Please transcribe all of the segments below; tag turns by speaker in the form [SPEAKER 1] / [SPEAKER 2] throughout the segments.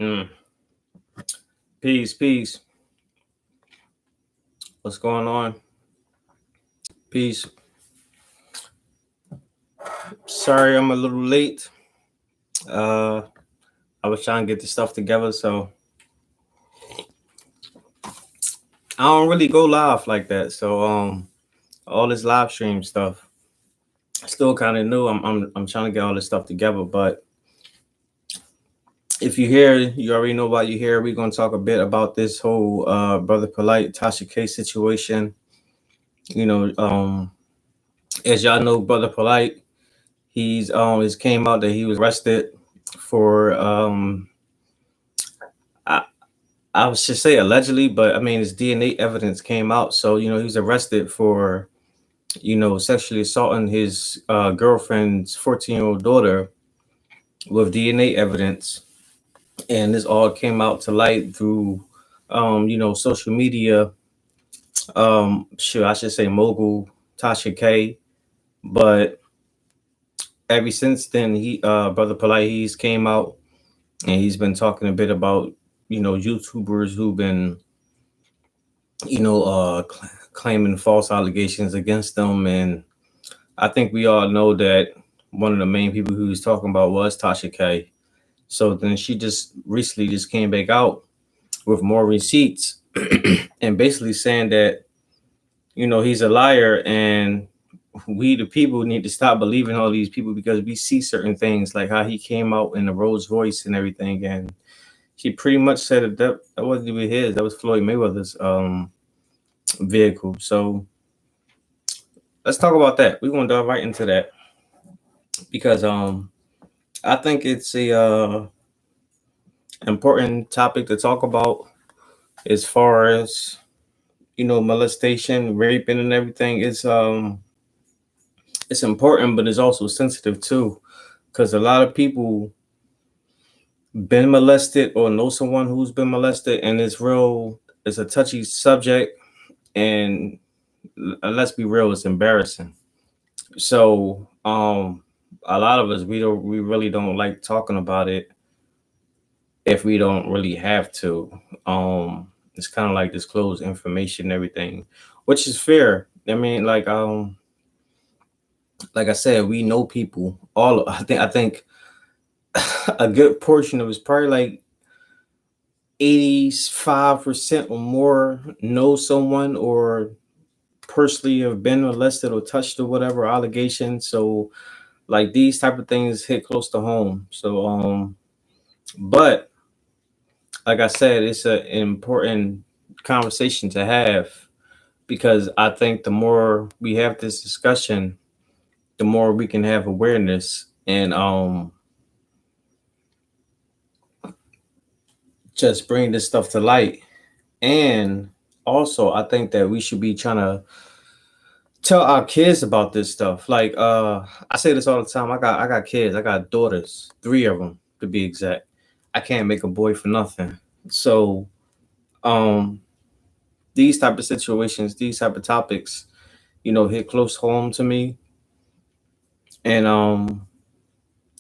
[SPEAKER 1] Mm. Peace, peace. What's going on? Peace. Sorry, I'm a little late. Uh, I was trying to get the stuff together, so I don't really go live like that. So all this live stream stuff still kind of new. I'm trying to get all this stuff together, but if you hear, you already know why you're here. We're gonna talk a bit about this whole Brother Polight Tasha K situation. You know, as y'all know, Brother Polight, he's it came out that he was arrested for I, I was just say allegedly, but I mean his DNA evidence came out. So he was arrested for sexually assaulting his girlfriend's 14-year-old daughter with DNA evidence, and this all came out to light through social media. Sure, I should say mogul Tasha K, but ever since then, Brother Polight, he's came out and he's been talking a bit about YouTubers who've been claiming false allegations against them, and I think we all know that one of the main people who he's talking about was Tasha K. So then she just recently just came back out with more receipts and basically saying that he's a liar, and we the people need to stop believing all these people because we see certain things like how he came out in the Rolls Royce and everything, and she pretty much said that wasn't even his, that was Floyd Mayweather's vehicle. So let's talk about that. We're gonna dive right into that because I think it's a important topic to talk about as far as molestation, raping, and everything. It's important, but it's also sensitive too, because a lot of people been molested or know someone who's been molested, and it's a touchy subject, and let's be real, it's embarrassing. So a lot of us we really don't like talking about it if we don't really have to. It's kind of like disclose information and everything, which is fair. I mean, like I said, we know people. All I think a good portion of it's probably like 85% or more know someone or personally have been molested or touched or whatever allegation. So like these type of things hit close to home. So but like I said, it's an important conversation to have because I think the more we have this discussion, the more we can have awareness and just bring this stuff to light. And also, I think that we should be trying to tell our kids about this stuff. Like I say this all the time. I got kids. I got daughters, 3 of them to be exact. I can't make a boy for nothing. So um these type of situations, these type of topics, hit close home to me, and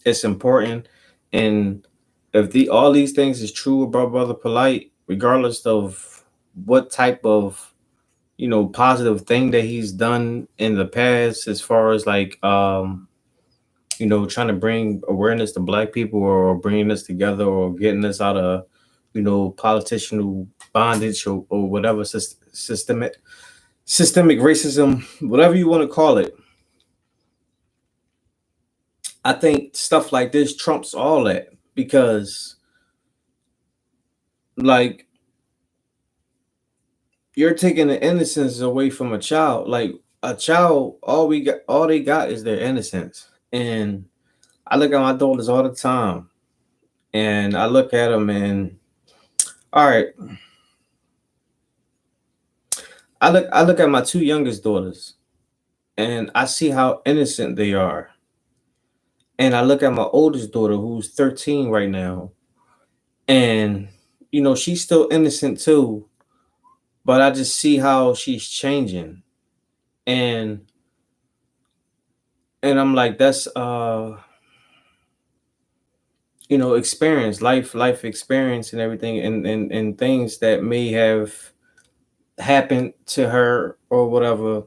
[SPEAKER 1] it's important. And if all these things is true about Brother Polight, regardless of what type of positive thing that he's done in the past, as far as like trying to bring awareness to Black people or bringing us together or getting us out of politician bondage or whatever systemic racism, whatever you want to call it. I think stuff like this trumps all that because, like, you're taking the innocence away from a child. Like a child, all they got is their innocence. And I look at my daughters all the time, and I look at them, and all right, I look at my 2 youngest daughters, and I see how innocent they are. And I look at my oldest daughter, who's 13 right now, and she's still innocent too, but I just see how she's changing. And I'm like, experience, life experience and everything, and things that may have happened to her or whatever.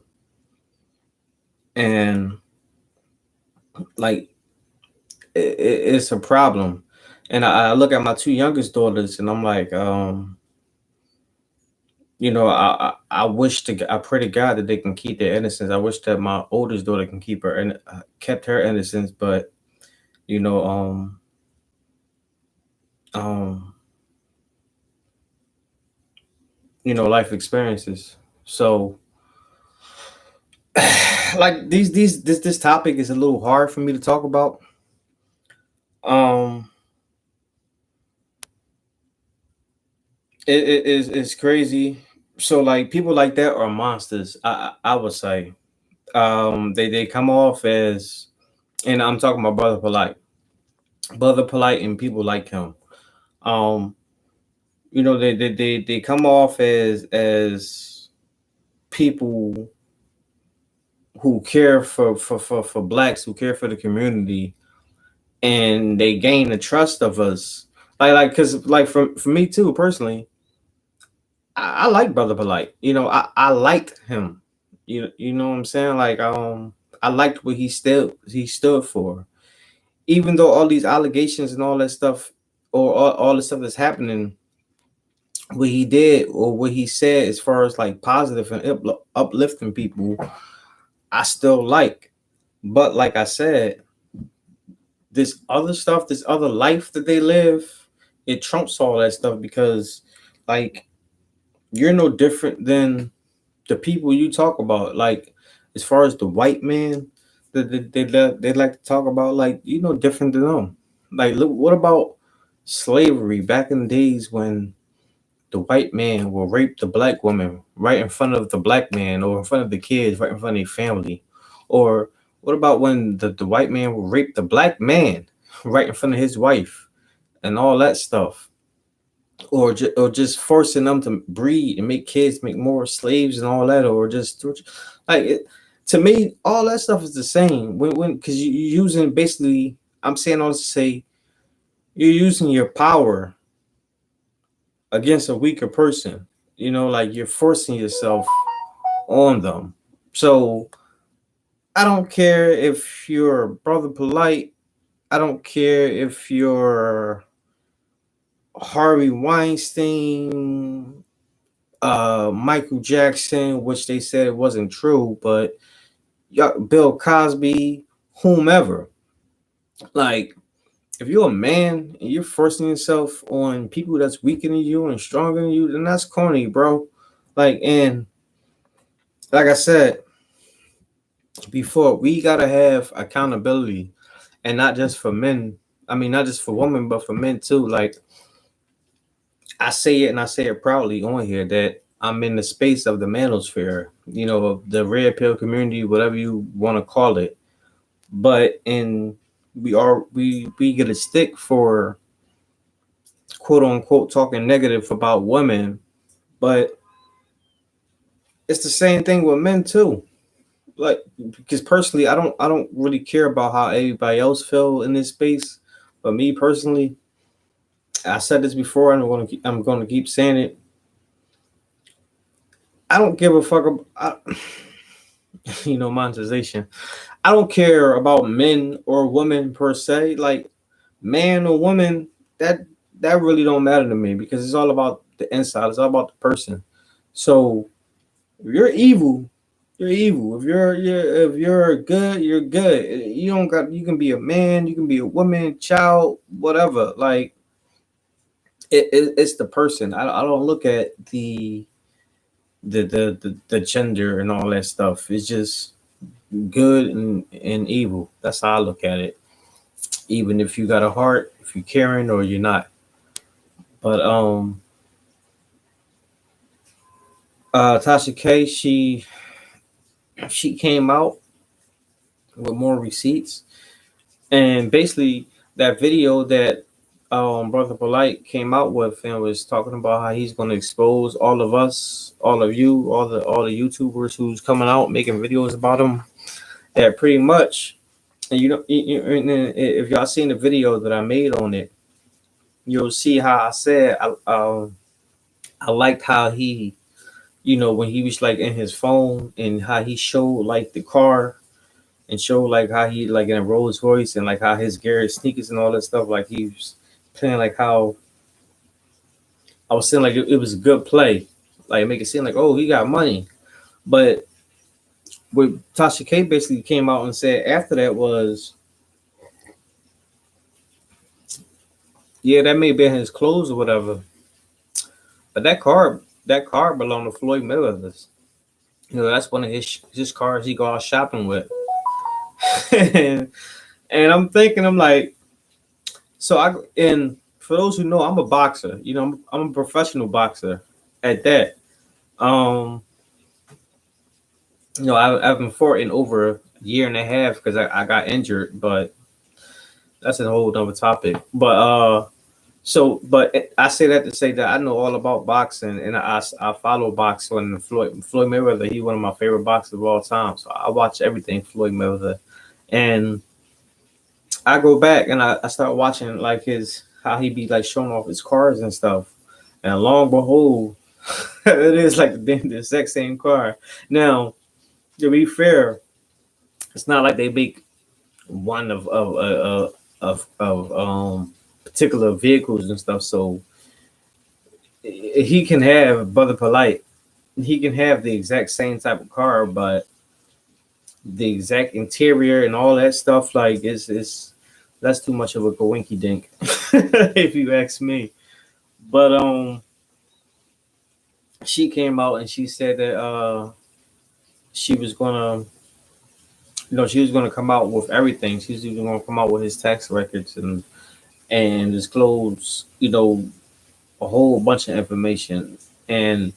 [SPEAKER 1] And like it's a problem. And I look at my two youngest daughters and I'm like, I wish I pray to God that they can keep their innocence. I wish that my oldest daughter can keep her and kept her innocence, but you know, um, life experiences. So, like this topic is a little hard for me to talk about. Um, it is it's crazy. So like people like that are monsters. I would say. They come off as, and I'm talking about Brother Polight, and people like him. Um, they come off as people who care for blacks, who care for the community, and they gain the trust of us. Because like for me too personally, I like Brother Polight. I liked him. You know what I'm saying? Like I liked what he stood for. Even though all these allegations and all that stuff, or all the stuff that's happening, what he did or what he said as far as like positive and uplifting people, I still like. But like I said, this other stuff, this other life that they live, it trumps all that stuff, because like you're no different than the people you talk about. Like as far as the white man that they like to talk about, like different than them. Like look, what about slavery back in the days when the white man will rape the black woman right in front of the black man, or in front of the kids, right in front of their family? Or what about when the white man will rape the black man right in front of his wife and all that stuff? Or just forcing them to breed and make kids, make more slaves and all that, or just like it, to me, all that stuff is the same. When because you're using, basically, I'm saying all this to say, you're using your power against a weaker person. Like you're forcing yourself on them. So I don't care if you're Brother Polight. I don't care if you're Harvey Weinstein, Michael Jackson, which they said it wasn't true, but Bill Cosby, whomever. Like, if you're a man and you're forcing yourself on people that's weaker than you and stronger than you, then that's corny, bro. And like I said before, we gotta have accountability, and not just for men. I mean, not just for women, but for men too. Like, I say it, and I say it proudly on here, that I'm in the space of the manosphere, of the red pill community, whatever you want to call it. But we get a stick for quote unquote talking negative about women, but it's the same thing with men too. Like, because personally, I don't really care about how everybody else feel in this space, but me personally, I said this before, and I'm gonna keep saying it. I don't give a fuck about monetization. I don't care about men or women per se. Like, man or woman, that really don't matter to me, because it's all about the inside. It's all about the person. So if you're evil, you're evil. If you're good, you're good. You can be a man, you can be a woman, child, whatever. Like it's the person. I don't look at the gender and all that stuff. It's just good and evil. That's how I look at it. Even if you got a heart, if you're caring or you're not. But Tasha K, she came out with more receipts, and basically that video that Brother Polight came out with, and was talking about how he's going to expose all of us, all of you, all the YouTubers who's coming out making videos about him. That pretty much, and if y'all seen the video that I made on it, you'll see how I said I liked how he, when he was like in his phone and how he showed like the car and showed like how he like in a Rolls Royce and like how his Garrett sneakers and all that stuff. Like he was playing like how I was saying like it was a good play, like make it seem like oh he got money, but what Tasha K basically came out and said after that was yeah that may be in his clothes or whatever, but that car belonged to Floyd Mayweathers. That's one of his cars he go out shopping with. and, and I'm thinking, I'm like, so and for those who know, I'm a boxer. I'm a professional boxer at that. Um, I've been fighting over a year and a half because I got injured, but that's a whole other topic. But I say that to say that I know all about boxing and I follow boxing. And Floyd Mayweather, he's one of my favorite boxers of all time. So I watch everything Floyd Mayweather, and I go back and I start watching like his how he be like showing off his cars and stuff, and long behold, it is like the exact same car. Now, to be fair, it's not like they make one of particular vehicles and stuff. So he can have Brother Polight. He can have the exact same type of car, but the exact interior and all that stuff, like is that's too much of a coinky dink, if you ask me. But she came out and she said that she was gonna, she was gonna come out with everything. She was even gonna come out with his tax records and disclose, a whole bunch of information. And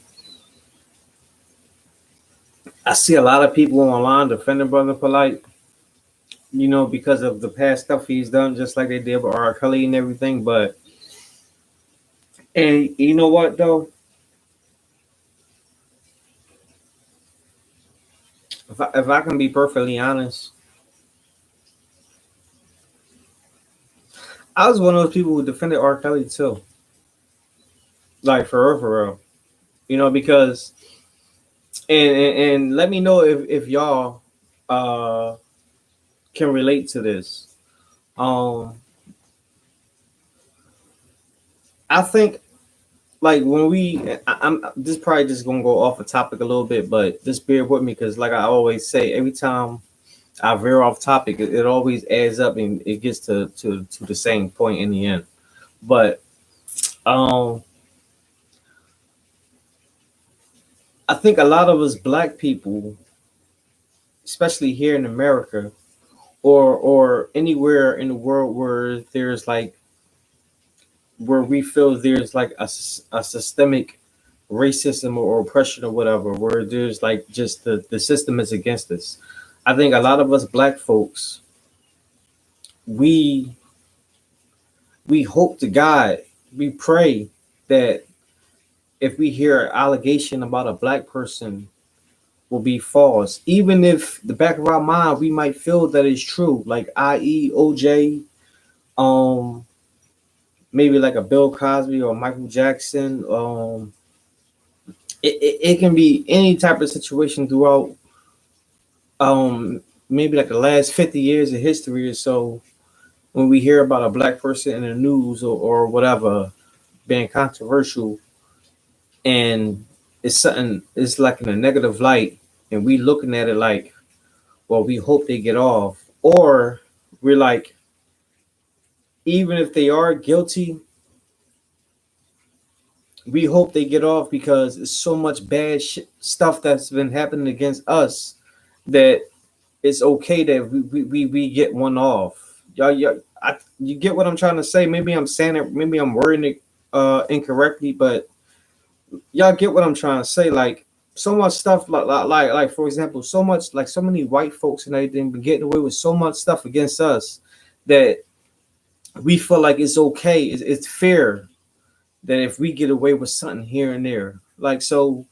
[SPEAKER 1] I see a lot of people online defending Brother Polight, because of the past stuff he's done, just like they did with R. Kelly and everything. But and you know what though, if I can be perfectly honest, I was one of those people who defended R. Kelly too, like for real, because and let me know if y'all uh can relate to this. Um, I think like when I'm this probably just gonna go off the topic a little bit, but just bear with me because like I always say, every time I veer off topic, it always adds up and it gets to the same point in the end. But um, I think a lot of us black people, especially here in America or anywhere in the world where there's like where we feel there's like a systemic racism or oppression or whatever, where there's like just the system is against us. I think a lot of us black folks, we we hope to God, we pray that if we hear an allegation about a black person will be false, even if the back of our mind we might feel that it's true, like i.e. OJ, um, maybe like a Bill Cosby or Michael Jackson. It can be any type of situation throughout maybe like the last 50 years of history or so. When we hear about a black person in the news or whatever being controversial, and it's something, it's like in a negative light, and we looking at it like, well, we hope they get off, or we're like, even if they are guilty, we hope they get off because it's so much bad stuff that's been happening against us that it's okay that we get one off. Y'all, you get what I'm trying to say? Maybe I'm saying it, maybe I'm wording it incorrectly, but y'all get what I'm trying to say. Like so much stuff, like for example, so much like so many white folks and everything been getting away with so much stuff against us that we feel like it's okay, it's fair that if we get away with something here and there, like so,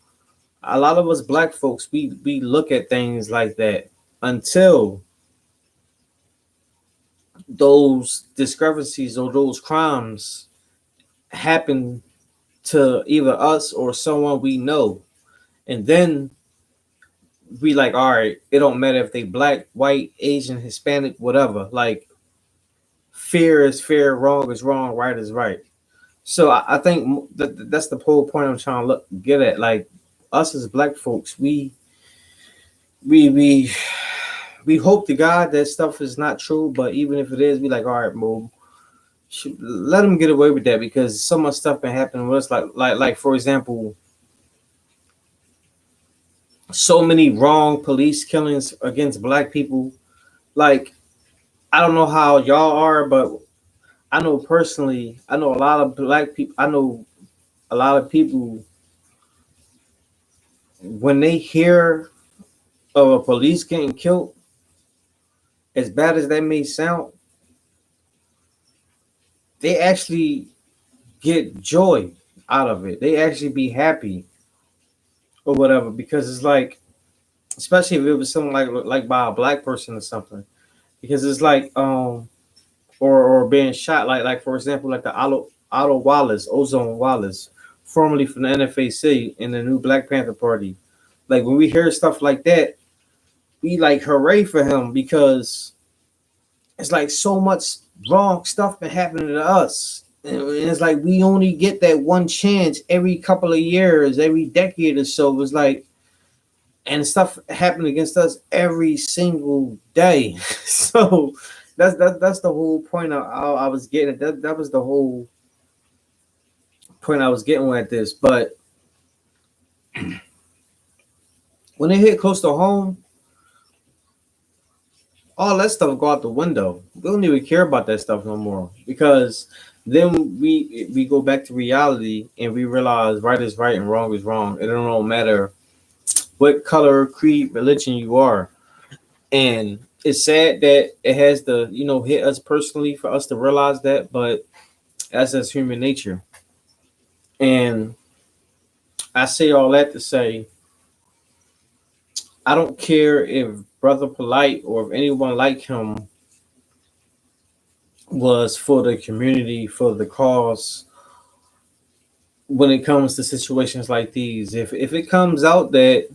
[SPEAKER 1] a lot of us black folks we look at things like that until those discrepancies or those crimes happen to either us or someone we know, and then we like, all right, it don't matter if they black, white, Asian, Hispanic, whatever. Like, fair is fair, wrong is wrong, right is right. So I think that's the whole point I'm trying to get at. Like, us as black folks, we we we hope to God that stuff is not true, but even if it is, we like, all right, move. Let them get away with that, because so much stuff been happening with us. Like for example, so many wrong police killings against black people. Like, I don't know how y'all are, but I know personally, I know a lot of black people. I know a lot of people, when they hear of a police getting killed, as bad as that may sound, they actually get joy out of it. They actually be happy or whatever, because it's like, especially if it was something like by a black person or something, because it's like or being shot, like for example, like the Otto Wallace, Ozone Wallace, formerly from the NFAC in the new Black Panther Party. Like, when we hear stuff like that, we like hooray for him, because it's like so much wrong stuff been happening to us. And it's like we only get that one chance every couple of years, every decade or so. It's like, and stuff happened against us every single day. So that's the whole point I was getting. That was the whole point I was getting at this. But when it hit close to home, all that stuff go out the window. We don't even care about that stuff no more, because then we go back to reality and we realize right is right and wrong is wrong. It don't matter what color, creed, religion you are. And it's sad that it has to, hit us personally for us to realize that, but that's human nature. And I say all that to say, I don't care if Brother Polight or if anyone like him was for the community, for the cause. When it comes to situations like these, if it comes out that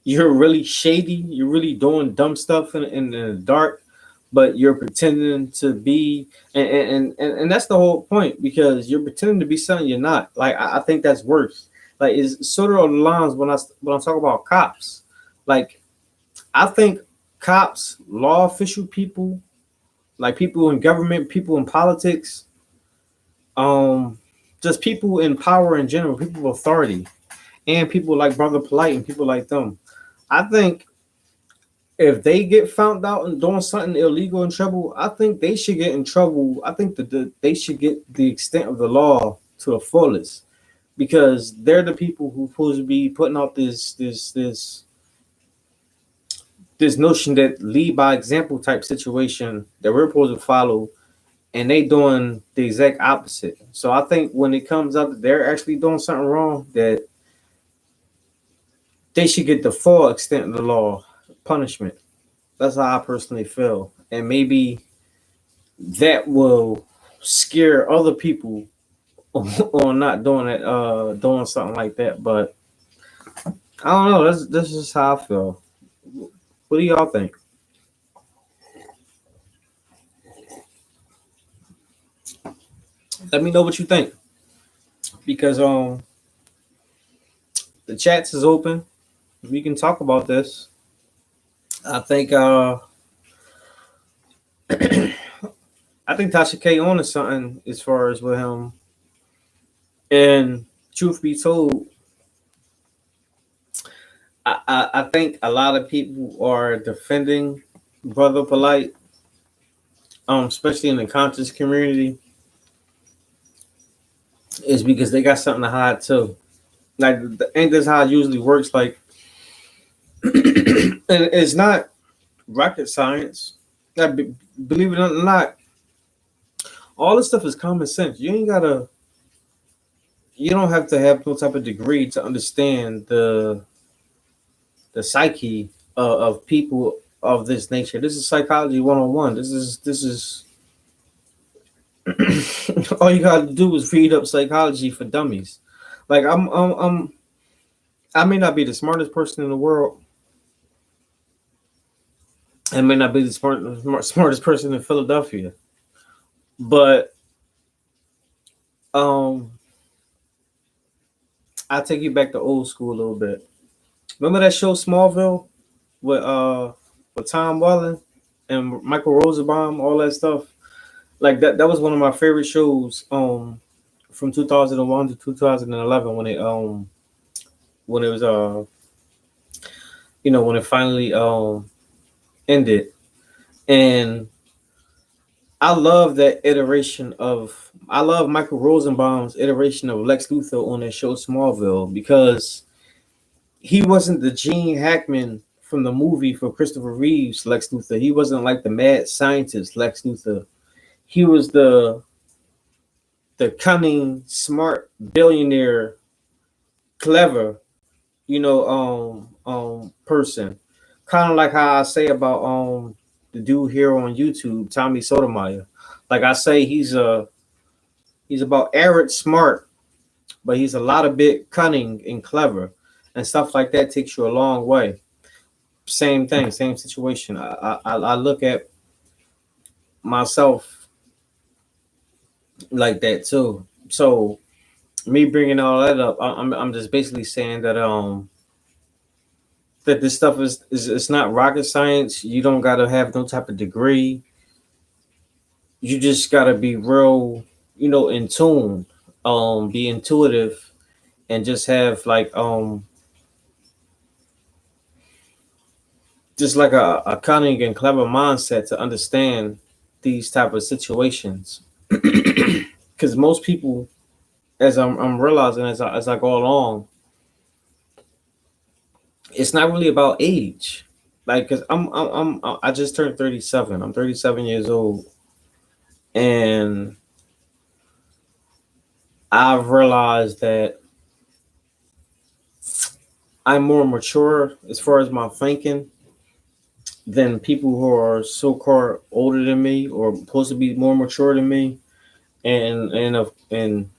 [SPEAKER 1] you're really shady, you're really doing dumb stuff in the dark, but you're pretending to be, and that's the whole point, because you're pretending to be something you're not. Like, I think that's worse. Like, it's sort of on the lines when I talk about cops. Like, I think cops, law official people, like people in government, people in politics, just people in power in general, people of authority, and people like Brother Polight and people like them. I think if they get found out and doing something illegal in trouble, I think they should get in trouble. I think that they should get the extent of the law to the fullest, because they're the people who supposed to be putting out this notion that lead by example type situation that we're supposed to follow, and they doing the exact opposite. So I think when it comes up that they're actually doing something wrong, that they should get the full extent of the law punishment. That's how I personally feel. And maybe that will scare other people on not doing it, doing something like that. But I don't know. This is how I feel. What do y'all think? Let me know what you think, because the chats is open. We can talk about this. I think I think Tasha K on to something as far as with him. And truth be told, I think a lot of people are defending Brother Polight, especially in the conscious community, is because they got something to hide too. Like, ain't this how it usually works? Like, and it's not rocket science. Like, believe it or not, all this stuff is common sense. You don't have to have no type of degree to understand the psyche of people of this nature. This is psychology 101. This is All you gotta do is read up psychology for dummies. Like I may not be the smartest person in the world. I may not be the smartest person in Philadelphia, but um, I take you back to old school a little bit. Remember that show Smallville with Tom Welling and Michael Rosenbaum, all that stuff. Like that was one of my favorite shows. From 2001 to 2011 when it was when it finally ended. And I love Michael Rosenbaum's iteration of Lex Luthor on that show Smallville, because he wasn't the Gene Hackman from the movie for Christopher Reeve's Lex Luthor. He wasn't like the mad scientist Lex Luthor. He was the cunning, smart, billionaire, clever, person. Kind of like how I say about the dude here on YouTube, Tommy Sotomayor. Like I say, he's about average smart, but he's a lot of bit cunning and clever, and stuff like that takes you a long way. Same thing, same situation. I look at myself like that too. So me bringing all that up, I'm just basically saying that this stuff is it's not rocket science. You don't gotta have no type of degree. You just gotta be real, in tune, be intuitive, and just have like just like a cunning and clever mindset to understand these type of situations. Because most people, as I'm realizing as I go along, it's not really about age. Like, cause I just turned 37. I'm 37 years old, and I've realized that I'm more mature as far as my thinking than people who are so-called older than me or supposed to be more mature than me. And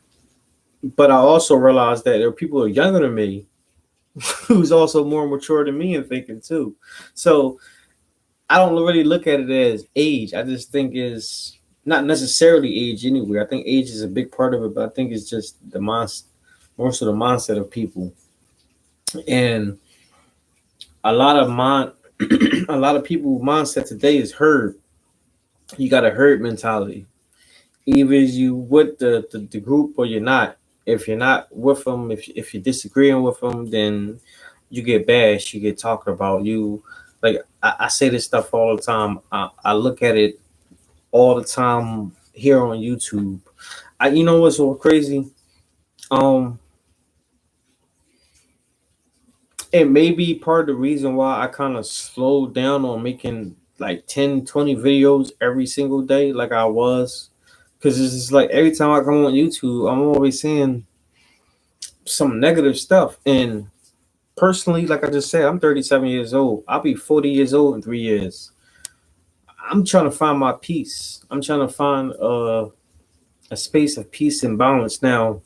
[SPEAKER 1] but I also realized that there are people who are younger than me who's also more mature than me in thinking too. So I don't really look at it as age. I just think is not necessarily age anyway. I think age is a big part of it, but I think it's just the mindset, more so the mindset of people. And a lot of mind, a lot of people mindset today is herd. You got a herd mentality. Either you with the group or you're not. If you're not with them, if you're disagreeing with them, then you get bashed. You get talked about. You like I say this stuff all the time. I look at it all the time here on YouTube. You know what's so crazy? Um, it may be part of the reason why I kind of slowed down on making like 10, 20 videos every single day, like I was. Because it's just like every time I come on YouTube, I'm always seeing some negative stuff. And personally, like I just said, I'm 37 years old. I'll be 40 years old in 3 years. I'm trying to find my peace. I'm trying to find a space of peace and balance. Now,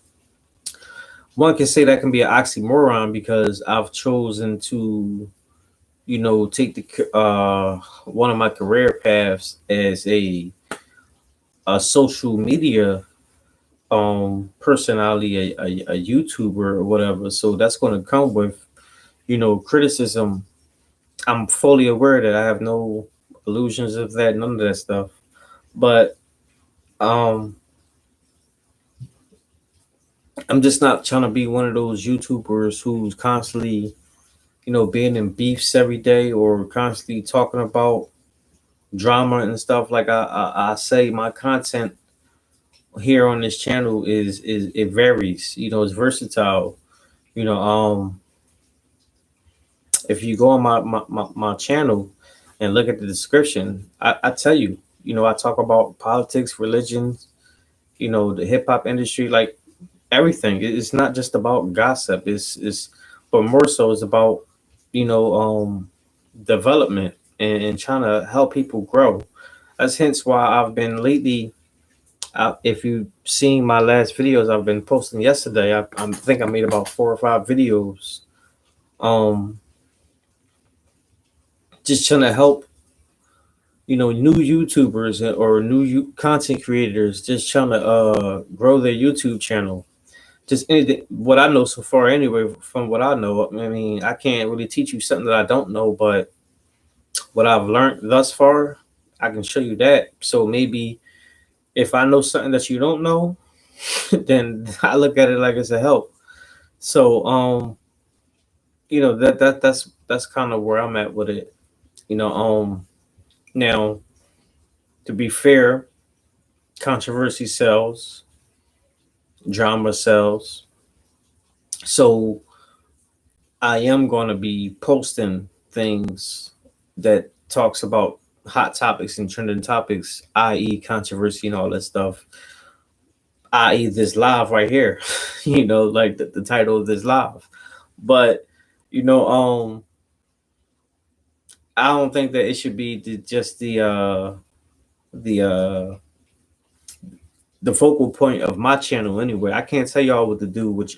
[SPEAKER 1] one can say that can be an oxymoron because I've chosen to, take the one of my career paths as a social media personality, a YouTuber or whatever. So that's going to come with, criticism. I'm fully aware that I have no illusions of that, none of that stuff. But um, I'm just not trying to be one of those YouTubers who's constantly, being in beefs every day or constantly talking about drama and stuff. Like I say, my content here on this channel is it varies. It's versatile. You know, if you go on my channel and look at the description, I tell you, I talk about politics, religion, the hip hop industry, like everything. It's not just about gossip. But more so it's about, development and trying to help people grow. That's hence why I've been lately If you've seen my last videos I've been posting yesterday, I think I made about 4 or 5 videos. Just trying to help, new YouTubers or new content creators, just trying to grow their YouTube channel. Just anything, what I know so far, anyway. From what I know, I mean, I can't really teach you something that I don't know, but what I've learned thus far, I can show you that. So maybe if I know something that you don't know, then I look at it like it's a help. So that's kind of where I'm at with it. Now, to be fair, controversy sells, drama sells. So I am going to be posting things that talks about hot topics and trending topics, i.e., controversy and all that stuff, i.e., this live right here. Like the title of this live. But you know, I don't think that it should be just the the focal point of my channel anyway. I can't tell y'all what to do with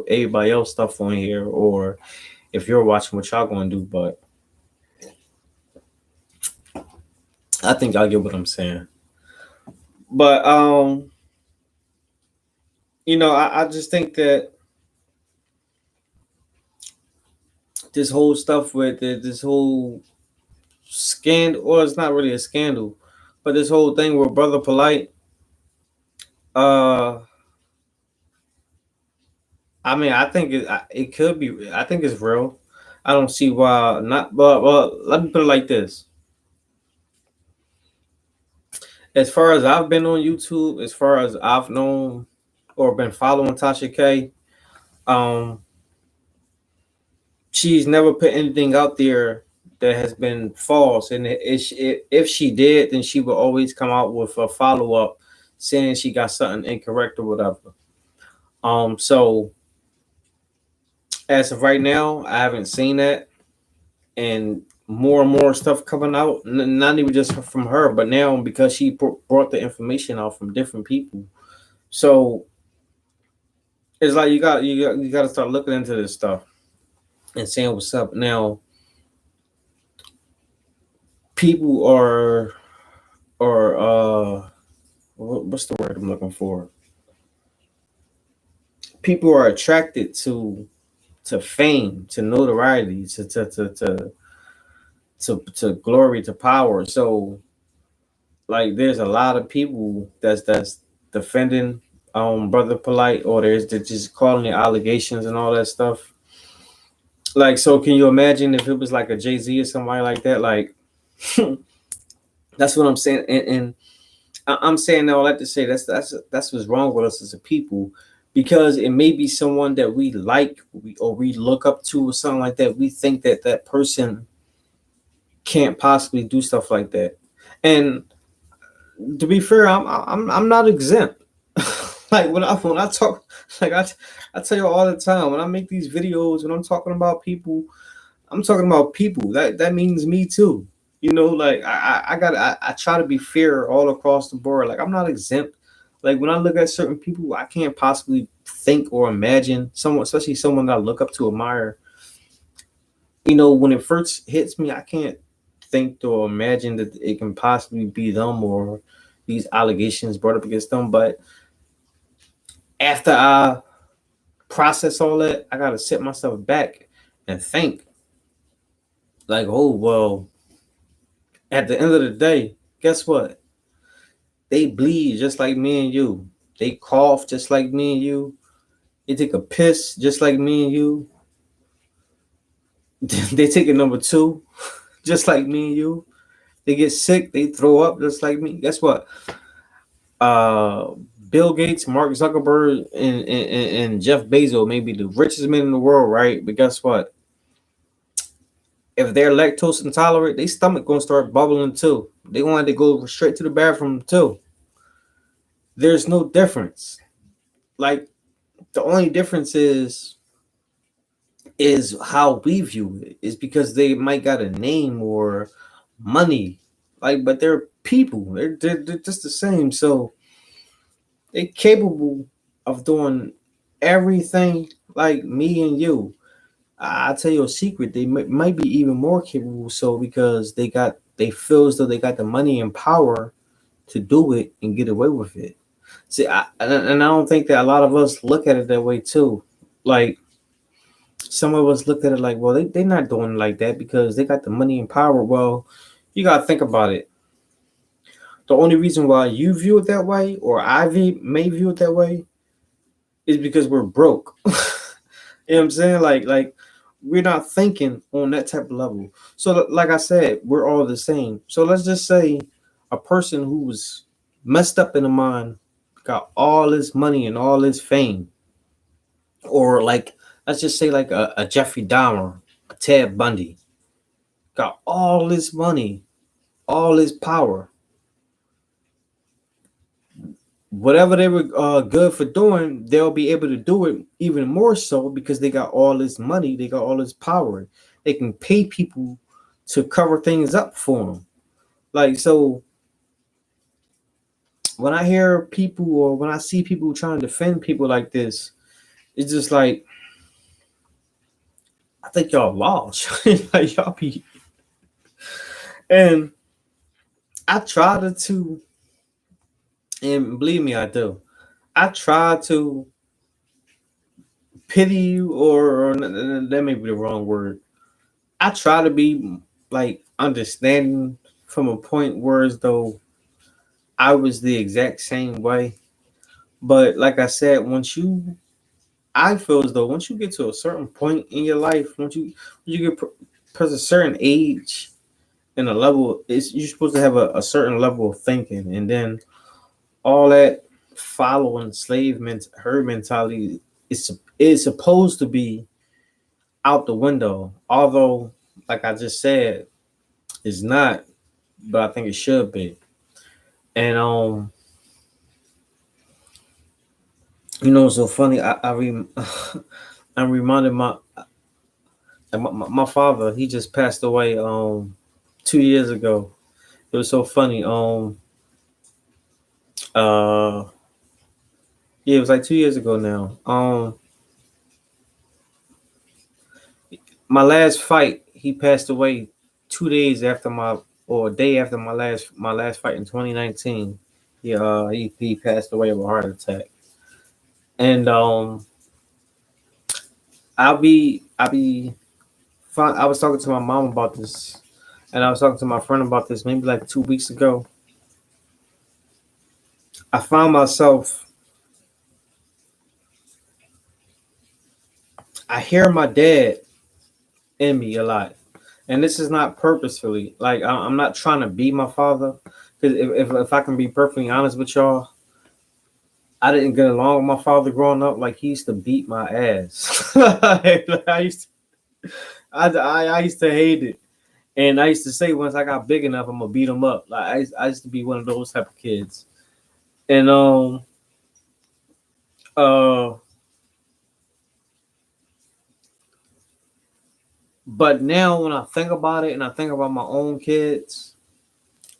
[SPEAKER 1] everybody else stuff on here, or if you're watching what y'all gonna do, but I think y'all get what I'm saying. But I just think that this whole stuff with this whole scandal, or it's not really a scandal, but this whole thing with Brother Polight, I mean, I think it could be. I think it's real. I don't see why not. But well, let me put it like this: as far as I've been on YouTube, as far as I've known or been following Tasha K, um, she's never put anything out there that has been false. And if she did, then she would always come out with a follow up saying she got something incorrect or whatever. So as of right now, I haven't seen that, and more stuff coming out, not even just from her, but now because she brought the information out from different people. So it's like you got to start looking into this stuff and saying what's up. Now, people are what's the word I'm looking for? People are attracted to fame, to notoriety, to glory, to power. So like there's a lot of people that's defending Brother Polight, or they're just calling it allegations and all that stuff. Like, so can you imagine if it was like a Jay-Z or somebody like that? Like that's what I'm saying. And I'm saying all that to say that's what's wrong with us as a people, because it may be someone that we like, or we look up to or something like that. We think that that person can't possibly do stuff like that. And to be fair, I'm not exempt. Like when I talk, like I tell you all the time, when I make these videos, when I'm talking about people, I'm talking about people. That means me too. Like I try to be fair all across the board. Like I'm not exempt. Like when I look at certain people, I can't possibly think or imagine someone, especially someone that I look up to, admire. When it first hits me, I can't think or imagine that it can possibly be them or these allegations brought up against them. But after I process all that, I gotta sit myself back and think. Like, oh well, at the end of the day, guess what? They bleed just like me and you. They cough just like me and you. They take a piss just like me and you. They take a number 2 just like me and you. They get sick. They throw up just like me. Guess what? Bill Gates, Mark Zuckerberg, and Jeff Bezos may be the richest men in the world, right? But guess what? If they're lactose intolerant, their stomach gonna start bubbling too. They want to go straight to the bathroom too. There's no difference. Like the only difference is how we view it. Is because they might got a name or money, like, but they're people. They're just the same. So They're capable of doing everything like me and you. I tell you a secret, they might be even more capable. So because they feel as though they got the money and power to do it and get away with it. See, and I don't think that a lot of us look at it that way too. Like some of us look at it like, well, they're not doing it like that because they got the money and power. Well, you got to think about it. The only reason why you view it that way, or may view it that way, is because we're broke. You know what I'm saying? Like we're not thinking on that type of level. So like I said, we're all the same. So let's just say a person who was messed up in the mind, got all this money and all this fame, or like let's just say like a Jeffrey Dahmer, a Ted Bundy, got all this money, all this power. Whatever they were good for doing, they'll be able to do it even more so because they got all this money, they got all this power. They can pay people to cover things up for them. Like, so when I hear people or when I see people trying to defend people like this, it's just like, I think y'all lost. Like, y'all be, and I try to, and believe me, I do. I try to pity you, or that may be the wrong word. I try to be like understanding from a point where as though I was the exact same way. But like I said, I feel as though once you get to a certain point in your life, once you get past a certain age and a level, you're supposed to have a certain level of thinking, and then all that following herd mentality is supposed to be out the window. Although, like I just said, it's not, but I think it should be. And so funny. I'm reminded my father. He just passed away 2 years ago. It was so funny. Uh, yeah, it was like 2 years ago now. My last fight, he passed away 2 days after or a day after my last fight in 2019. He passed away of a heart attack. And I'll be fine. I was talking to my mom about this, and I was talking to my friend about this maybe like 2 weeks ago. I found myself, I hear my dad in me a lot, and this is not purposefully. Like I'm not trying to be my father, because if I can be perfectly honest with y'all, I didn't get along with my father growing up. Like he used to beat my ass. Like, I used to hate it. And I used to say once I got big enough, I'm gonna beat him up. Like I used to be one of those type of kids. And uh, but now when I think about it, and I think about my own kids,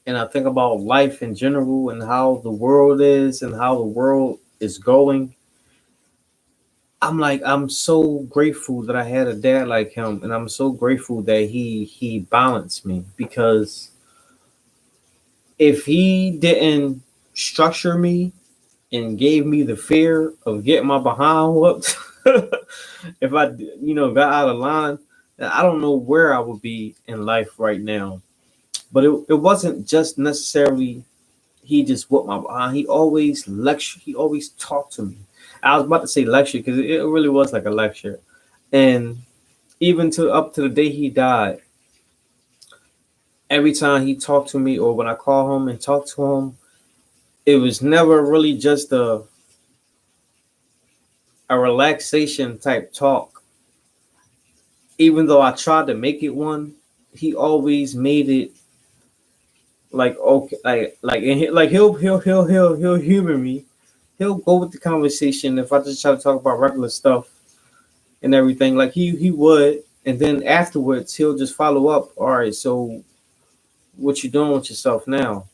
[SPEAKER 1] and I think about life in general, and how the world is, and how the world is going, I'm so grateful that I had a dad like him, and I'm so grateful that he balanced me, because if he didn't structure me and gave me the fear of getting my behind whooped, if I got out of line, I don't know where I would be in life right now. But it wasn't just necessarily he just whooped my behind. He always lectured. He always talked to me. I was about to say lecture because it really was like a lecture. And even to up to the day he died, every time he talked to me or when I call him and talk to him, it was never really just a relaxation type talk. Even though I tried to make it one, he always made it like okay, like he'll humor me. He'll go with the conversation if I just try to talk about regular stuff and everything. Like he would, and then afterwards he'll just follow up. All right, so what you doing with yourself now?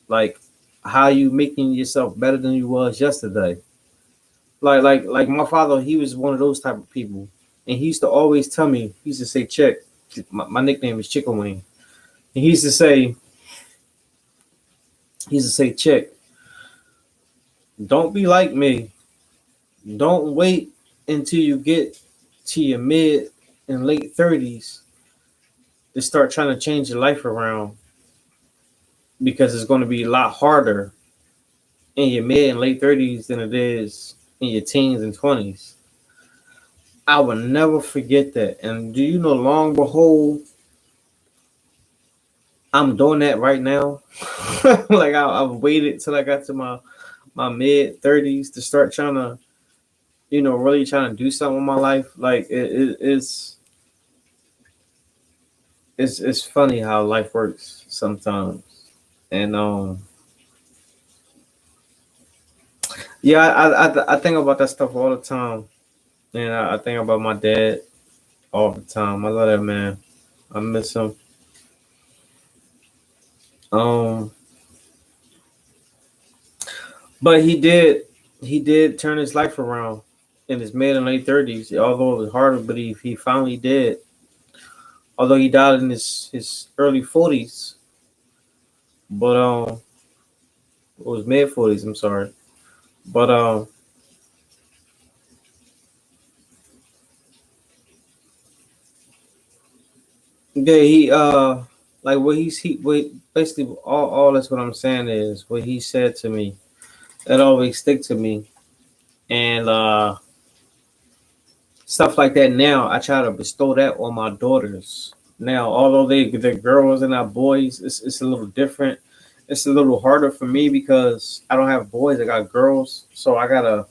[SPEAKER 1] Like how you making yourself better than you was yesterday. Like my father, he was one of those type of people, and he used to always tell me. He used to say, "Chick." My nickname is Chicken Wing. And he used to say, "Chick, don't be like me. Don't wait until you get to your mid and late 30s to start trying to change your life around, because it's going to be a lot harder in your mid and late 30s than it is in your teens and 20s." I will never forget that. And do you know, long behold, I'm doing that right now. Like I've waited till I got to my mid 30s to start trying to, really trying to do something in my life. Like it's funny how life works sometimes. And yeah, I think about that stuff all the time. And I think about my dad all the time. I love that man. I miss him. Um, but he did turn his life around in his mid and late 30s. Although it was hard to believe, he finally did. Although he died in his early 40s, but it was mid 40s. I'm sorry, but yeah, like what what basically all that's what I'm saying is what he said to me. That always stick to me, and stuff like that. Now I try to bestow that on my daughters. Now, although they're girls and not boys, it's a little different. It's a little harder for me because I don't have boys. I got girls, so I gotta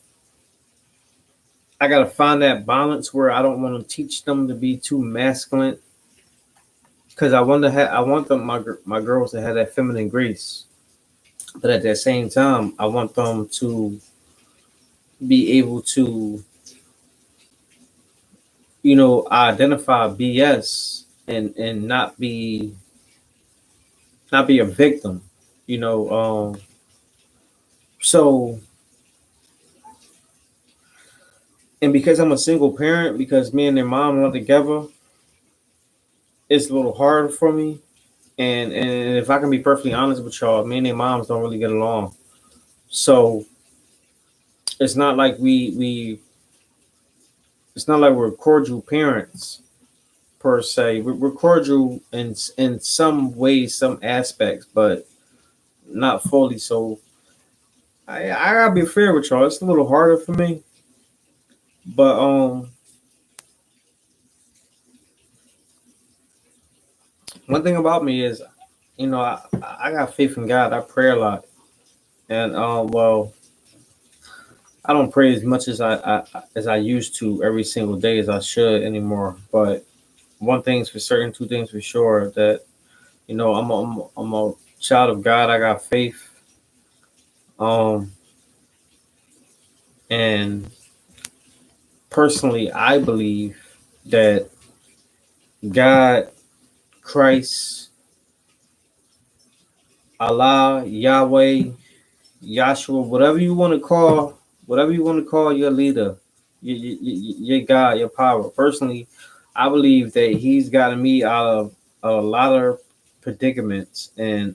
[SPEAKER 1] find that balance where I don't want to teach them to be too masculine, because I want them my girls to have that feminine grace, but at that same time I want them to be able to, identify BS and not be a victim, you know. So, and because I'm a single parent, because me and their mom are not together, it's a little harder for me. And if I can be perfectly honest with y'all, me and their moms don't really get along. So it's not like it's not like we're cordial parents per se. We're cordial in some ways, some aspects, but not fully. So I gotta be fair with y'all. It's a little harder for me, but one thing about me is, I got faith in God. I pray a lot, and well, I don't pray as much as I used to every single day as I should anymore. But one thing's for certain, two things for sure, that I'm a child of God. I got faith, um, and personally, I believe that God, Christ, Allah, Yahweh, Yahshua, whatever you want to call your leader, your God, your power. Personally, I believe that He's gotten me out of a lot of predicaments, and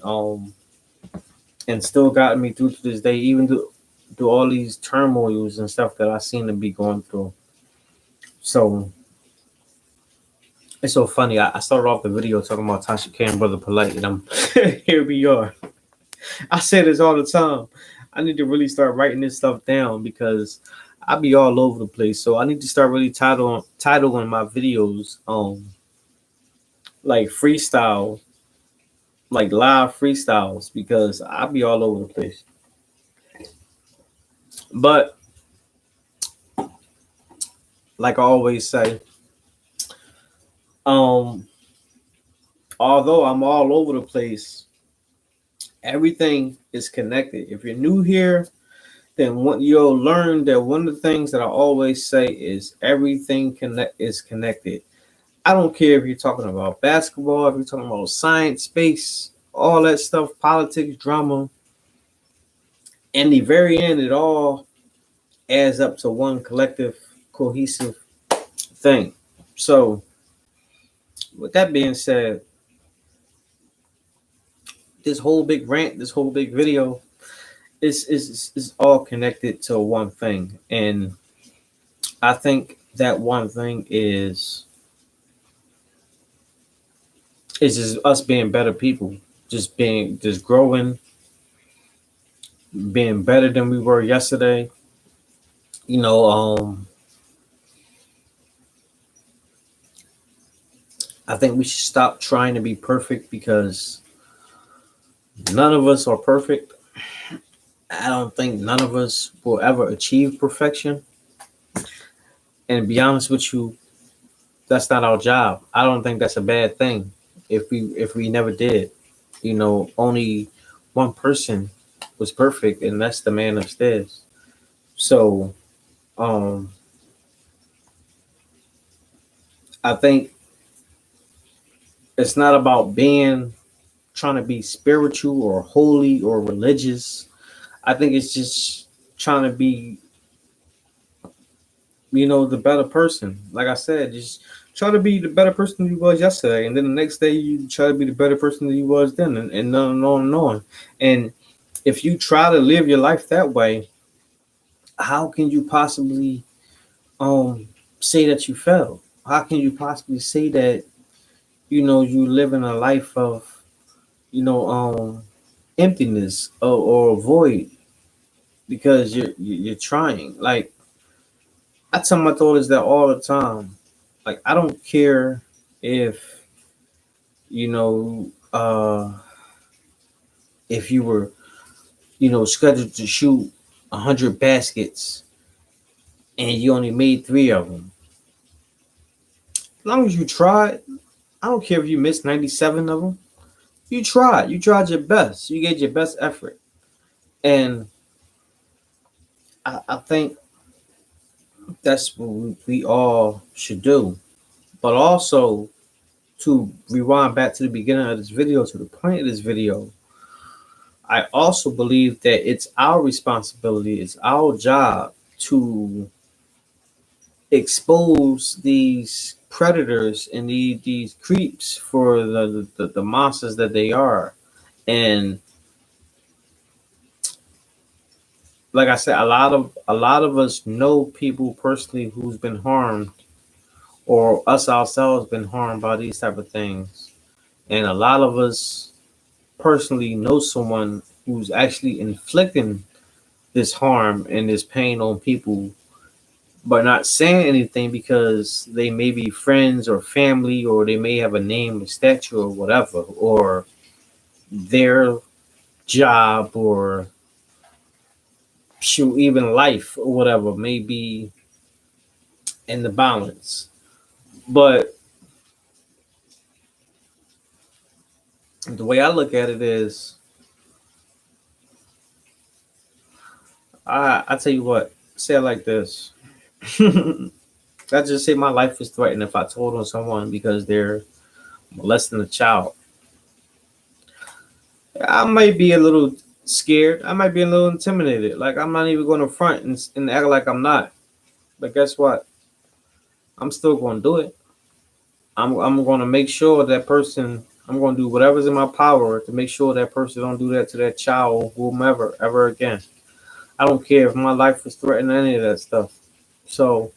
[SPEAKER 1] still gotten me through to this day, even through all these turmoils and stuff that I seem to be going through. So it's so funny. I started off the video talking about Tasha K and Brother Polight, and I'm here we are. I say this all the time. I need to really start writing this stuff down because I be all over the place. So I need to start really titling my videos like freestyle, like live freestyles, because I be all over the place. But like I always say, um, although I'm all over the place, everything is connected. If you're new here, then you'll learn that one of the things that I always say is everything is connected. I don't care if you're talking about basketball, if you're talking about science, space, all that stuff, politics, drama. In the very end, it all adds up to one collective, cohesive thing. So, with that being said, this whole big rant, this whole big video is all connected to one thing. And I think that one thing is just us being better people, just growing, being better than we were yesterday. You know, I think we should stop trying to be perfect because none of us are perfect. I don't think none of us will ever achieve perfection. And to be honest with you, that's not our job. I don't think that's a bad thing if we never did. You know, only one person was perfect, and that's the man upstairs. So, um, I think it's not about being trying to be spiritual or holy or religious. I think it's just trying to be, you know, the better person. Like I said, just try to be the better person you was yesterday, and then the next day you try to be the better person that you was then, and on. And if you try to live your life that way, how can you possibly say that you failed? How can you possibly say that, you know, you live in a life of, you know, emptiness or void because you're trying? Like, I tell my daughters that all the time. Like, I don't care if, you know, if you were, you know, scheduled to shoot 100 baskets and you only made 3 of them. As long as you tried, I don't care if you missed 97 of them. You tried. You tried your best. You gave your best effort. And I think that's what we all should do. But also, to rewind back to the beginning of this video, to the point of this video, I also believe that it's our responsibility, it's our job to expose these predators and these creeps for the monsters that they are. And like I said, a lot of us know people personally who's been harmed, or us ourselves been harmed by these type of things. And a lot of us personally know someone who's actually inflicting this harm and this pain on people, but not saying anything because they may be friends or family, or they may have a name or stature or whatever, or their job, or shoot, even life or whatever may be in the balance. But the way I look at it is, I tell you what, say it like this. I just say my life is threatened if I told on someone because they're molesting a child. I might be a little scared. I might be a little intimidated. Like, I'm not even going to front and act like I'm not. But guess what? I'm still going to do it. I'm going to make sure that person, I'm going to do whatever's in my power to make sure that person don't do that to that child or whomever ever again. I don't care if my life is threatened, any of that stuff. So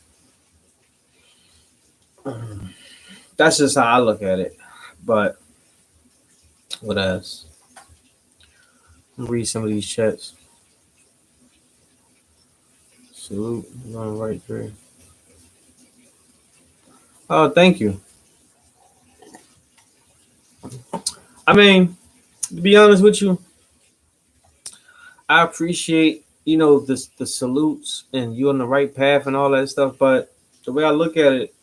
[SPEAKER 1] that's just how I look at it. But what else? Read some of these chats. Salute, going right there. Oh, thank you. I mean, to be honest with you, I appreciate, you know, the salutes and you on the right path and all that stuff. But the way I look at it,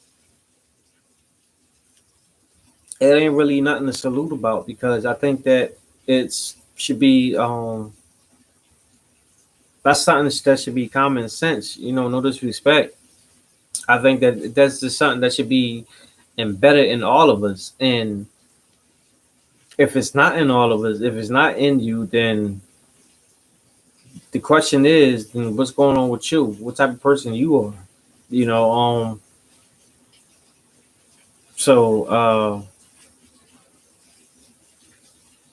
[SPEAKER 1] it ain't really nothing to salute about, because I think that it's should be that's something that should be common sense. You know, no disrespect. I think that that's just something that should be embedded in all of us. And if it's not in all of us, if it's not in you, then the question is, then what's going on with you? What type of person you are? You know, so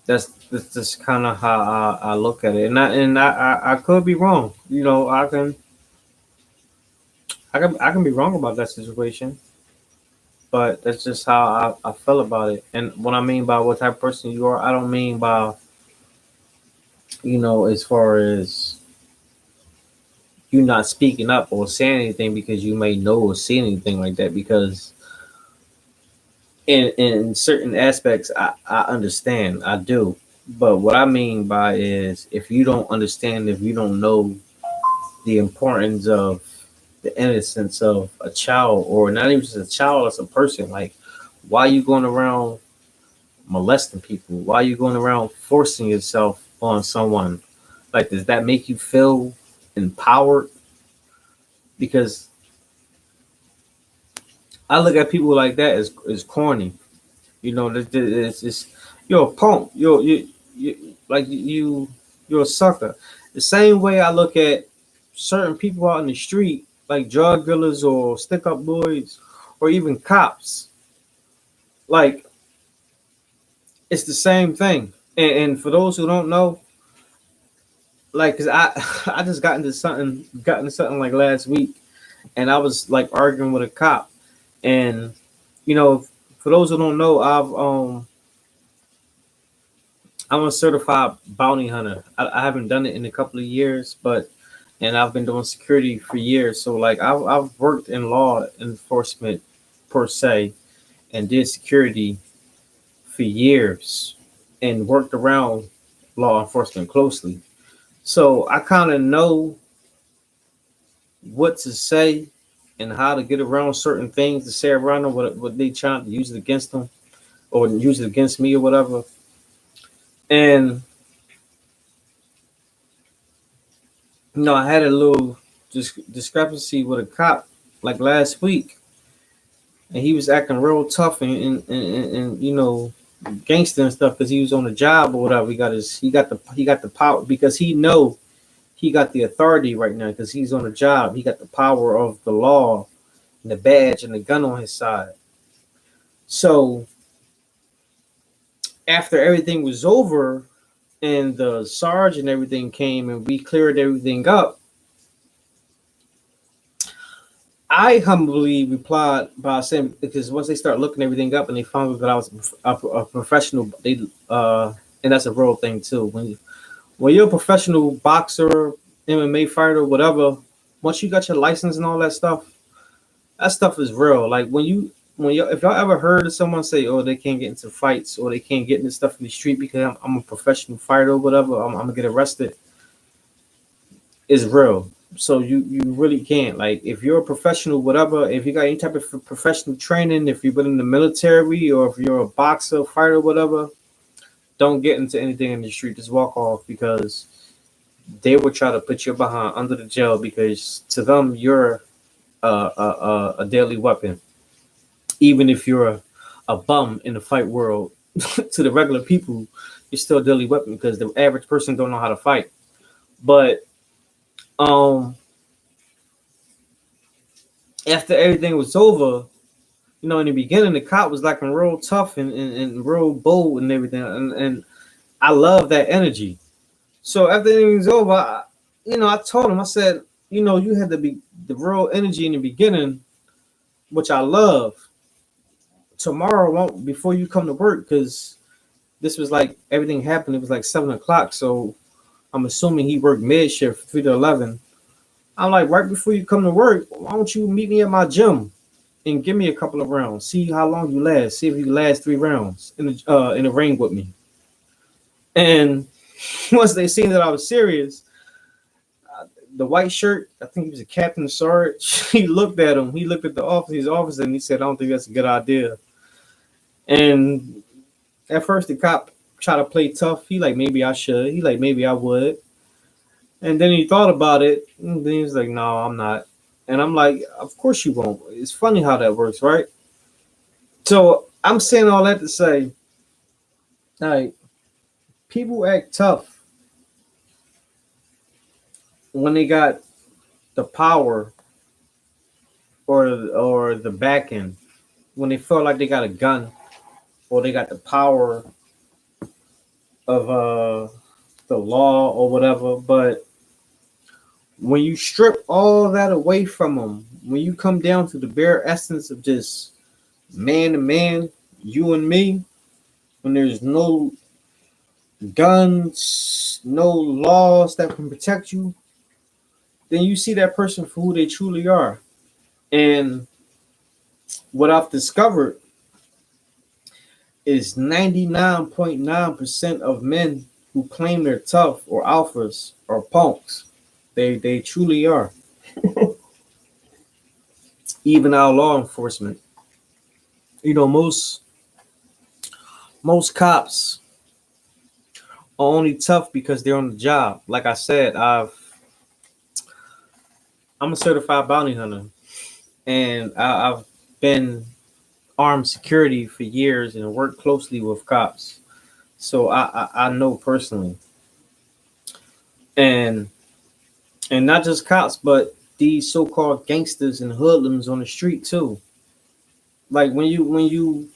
[SPEAKER 1] that's just kind of how I look at it, and I could be wrong. You know, I can be wrong about that situation, but that's just how I feel about it. And what I mean by what type of person you are, I don't mean by, as far as you not speaking up or saying anything because you may know or see anything like that. Because in certain aspects, I understand, I do. But what I mean by is, if you don't understand, if you don't know the importance of the innocence of a child, or not even just a child, as a person, like, why you going around molesting people? Why you going around forcing yourself on someone? Like, does that make you feel empowered? Because I look at people like that as corny. It's just, you're a punk. You're a sucker. The same way I look at certain people out in the street, like drug dealers or stick up boys, or even cops. Like, it's the same thing. And for those who don't know, like, cause I I just got into something like last week, and I was like arguing with a cop, and you know, for those who don't know, I'm a certified bounty hunter. I haven't done it in a couple of years, and I've been doing security for years. So like, I've worked in law enforcement per se, and did security for years, and worked around law enforcement closely. So I kind of know what to say and how to get around certain things to say around them, what they trying to use it against them, or use it against me or whatever. And I had a little discrepancy with a cop like last week, and he was acting real tough and gangster and stuff because he was on the job or whatever. He got the power because he got the authority right now because he's on the job. He got the power of the law and the badge and the gun on his side. So after everything was over and the sarge and everything came and we cleared everything up, I humbly replied by saying, because once they start looking everything up and they found out that I was a professional, and that's a real thing too. When you're a professional boxer, MMA fighter, whatever, once you got your license and all that stuff is real. Like, if y'all ever heard of someone say, "Oh, they can't get into fights or they can't get into stuff in the street because I'm a professional fighter or whatever, I'm gonna get arrested," is real. So you really can't. Like, if you're a professional, whatever, if you got any type of professional training, if you've been in the military or if you're a boxer, fighter, whatever, don't get into anything in the street. Just walk off, because they will try to put you behind under the jail, because to them you're a deadly weapon. Even if you're a bum in the fight world, to the regular people, you're still a deadly weapon because the average person don't know how to fight. But after everything was over, in the beginning, the cop was like real tough and real bold and everything, and I love that energy. So after everything was over, I told him, I said, you had to be the real energy in the beginning, which I love. Tomorrow won't before you come to work, because this was like everything happened. It was like 7 o'clock, so I'm assuming he worked mid shift 3 to 11. I'm like, right before you come to work, why don't you meet me at my gym and give me a couple of rounds? See how long you last. See if you last 3 rounds in the ring with me. And once they seen that I was serious, the white shirt, I think he was a captain sergeant. He looked at him. He looked at his officer, and he said, "I don't think that's a good idea." And at first, the cop tried to play tough. He like, maybe I should. He like, maybe I would. And then he thought about it, and then he was like, "No, I'm not." And I'm like, "Of course you won't." It's funny how that works, right? So I'm saying all that to say, like, people act tough when they got the power or the backing, when they feel like they got a gun or they got the power of the law or whatever. But when you strip all that away from them, when you come down to the bare essence of just man to man, you and me, when there's no guns, no laws that can protect you, then you see that person for who they truly are. And what I've discovered is 99.9% of men who claim they're tough or alphas are punks. They truly are. Even our law enforcement. You know, most cops are only tough because they're on the job. Like I said, I'm a certified bounty hunter, and I've been armed security for years and worked closely with cops. So I know personally. And not just cops, but these so-called gangsters and hoodlums on the street too. Like when you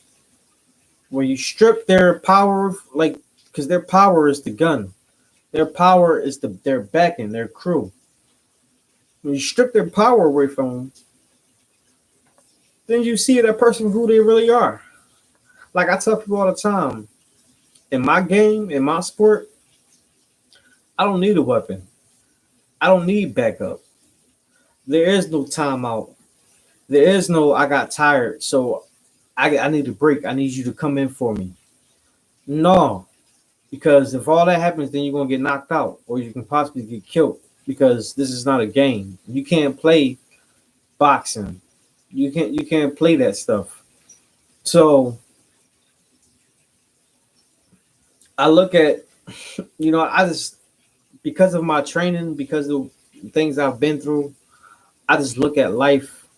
[SPEAKER 1] strip their power, like, because their power is the gun, their power is their backing, their crew. When you strip their power away from them, then you see that person who they really are. Like I tell people all the time, in my game, in my sport, I don't need a weapon. I don't need backup. There is no timeout. There is no I got tired, so I need a break. I need you to come in for me. No, because if all that happens, then you're gonna get knocked out, or you can possibly get killed. Because this is not a game. You can't play boxing. You can't play that stuff. So I look at, I just, because of my training, because of things I've been through, I just look at life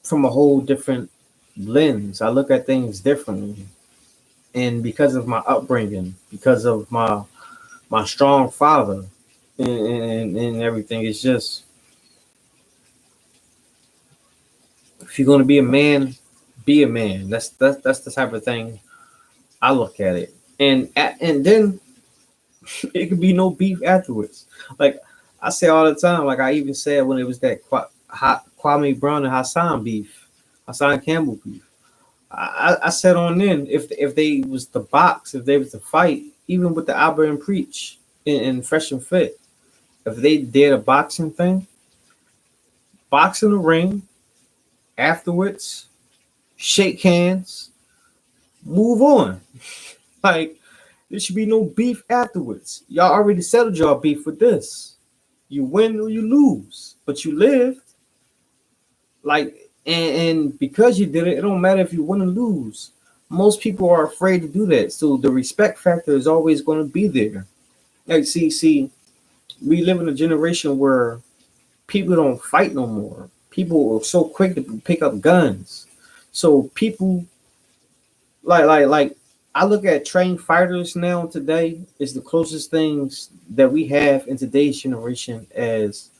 [SPEAKER 1] from a whole different lens. I look at things differently. And because of my upbringing, because of my strong father and everything, it's just, if you're going to be a man, be a man. That's the type of thing I look at it. And then it could be no beef afterwards. Like I say all the time, like I even said when it was that Kwame Brown and Hassan beef, Hassan Campbell beef. I said on then, if they was to box, if they was to fight, even with the Albert and Preach in Fresh and Fit, if they did a boxing thing, box in the ring, afterwards, shake hands, move on. Like, there should be no beef afterwards. Y'all already settled y'all beef with this. You win or you lose, but you lived. Like, and because you did it, it don't matter if you win or lose. Most people are afraid to do that. So the respect factor is always going to be there. Like, see, we live in a generation where people don't fight no more. People are so quick to pick up guns. So people like I look at trained fighters now today is the closest things that we have in today's generation as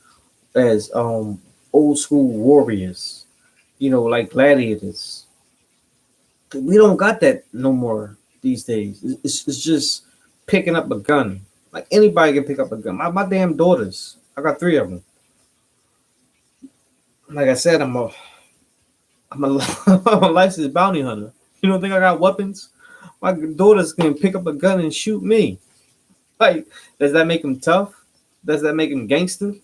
[SPEAKER 1] old school warriors, like gladiators. We don't got that no more these days. It's just picking up a gun. Like anybody can pick up a gun. My damn daughters, I got 3 of them. Like I said, I'm a I'm a licensed bounty hunter. You don't think I got weapons? My daughters can pick up a gun and shoot me. Like, does that make them tough? Does that make them gangster?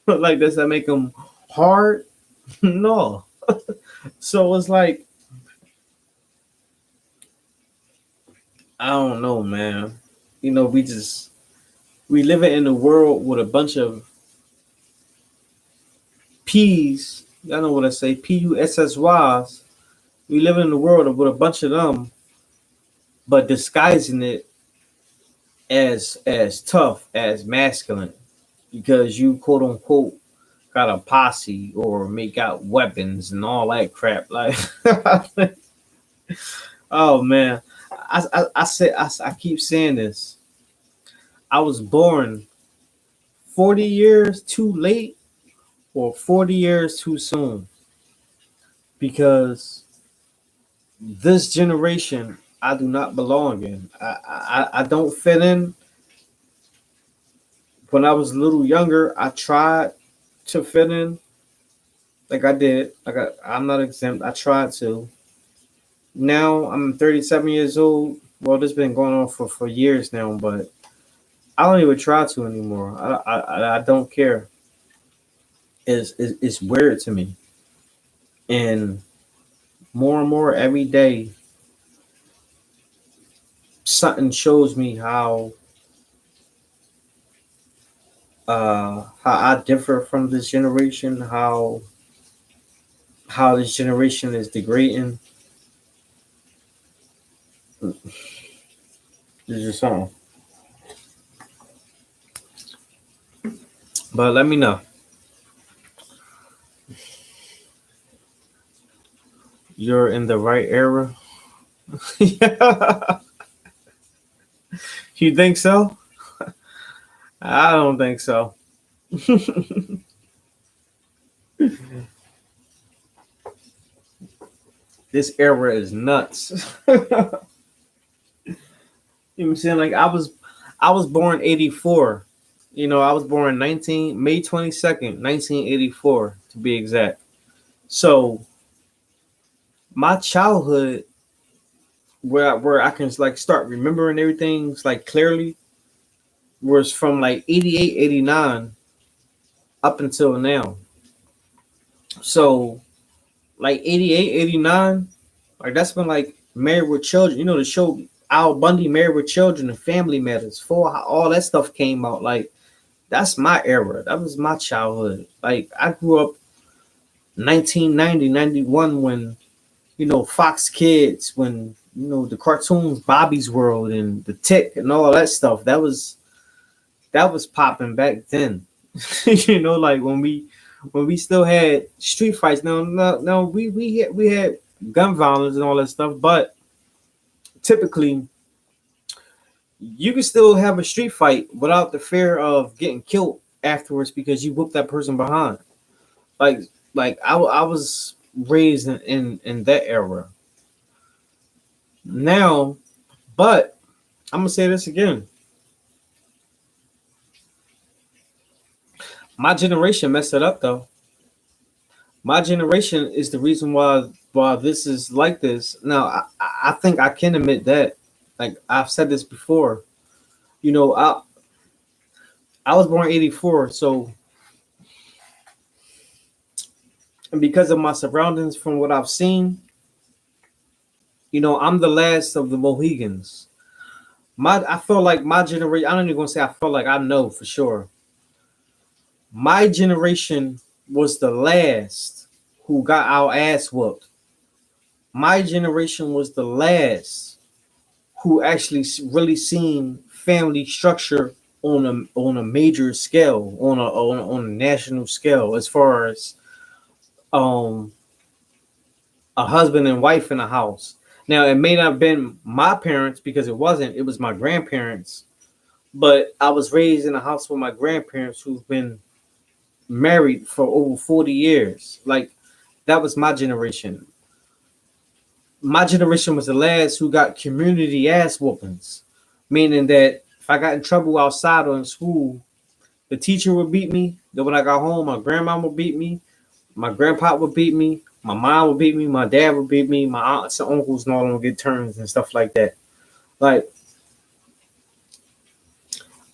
[SPEAKER 1] Like, does that make them hard? No. So it's like, I don't know, man. We live in a world with a bunch of P's. Y'all know what I say, PUSSYs. We live in a world with a bunch of them, but disguising it as tough, as masculine, because you quote unquote got a posse or make out weapons and all that crap. Like, oh man, I keep saying this. I was born 40 years too late or 40 years too soon, because this generation I do not belong in. I don't fit in. When I was a little younger, I tried to fit in, like I did. I'm not exempt. I tried to. Now I'm 37 years old. Well, this has been going on for years now, but I don't even try to anymore. I don't care. It's weird to me, and more every day, something shows me how I differ from this generation, how this generation is degrading. It's just something. But let me know. You're in the right era. You think so? I don't think so. This era is nuts. You know what I'm saying? Like I was born 84. You know, I was born May 22nd, 1984 to be exact. So my childhood, where I can like start remembering everything like clearly, was from like 88, 89 up until now. So like 88, 89, like that's when like Married with Children, you know, the show Al Bundy, Married with Children, and Family Matters, for all that stuff came out. Like that's my era. That was my childhood. Like I grew up 1990, 91 when, you know, Fox Kids, when, you know, the cartoons, Bobby's World and the Tick and all that stuff. That was popping back then. You know, like when we still had street fights. No, we had gun violence and all that stuff, but typically you can still have a street fight without the fear of getting killed afterwards because you whooped that person behind. Like I was raised in that era. Now, but I'm gonna say this again. My generation messed it up though. My generation is the reason why this is like this. Now, I think I can admit that. Like I've said this before. You know, I was born 84, so, and because of my surroundings from what I've seen, you know, I'm the last of the Mohegans. I feel like my generation, I don't even gonna say I feel like, I know for sure. My generation was the last who got our ass whooped. My generation was the last who actually really seen family structure on a major scale, on a national scale, as far as um a husband and wife in a house. Now it may not have been my parents because it wasn't, it was my grandparents, but I was raised in a house with my grandparents who've been married for over 40 years. Like that was my generation. My generation was the last who got community ass whoopings, meaning that if I got in trouble outside or in school, the teacher would beat me. Then when I got home, my grandma would beat me, my grandpa would beat me, my mom would beat me, my dad would beat me, my aunts and uncles and all of them would get turns and stuff like that. Like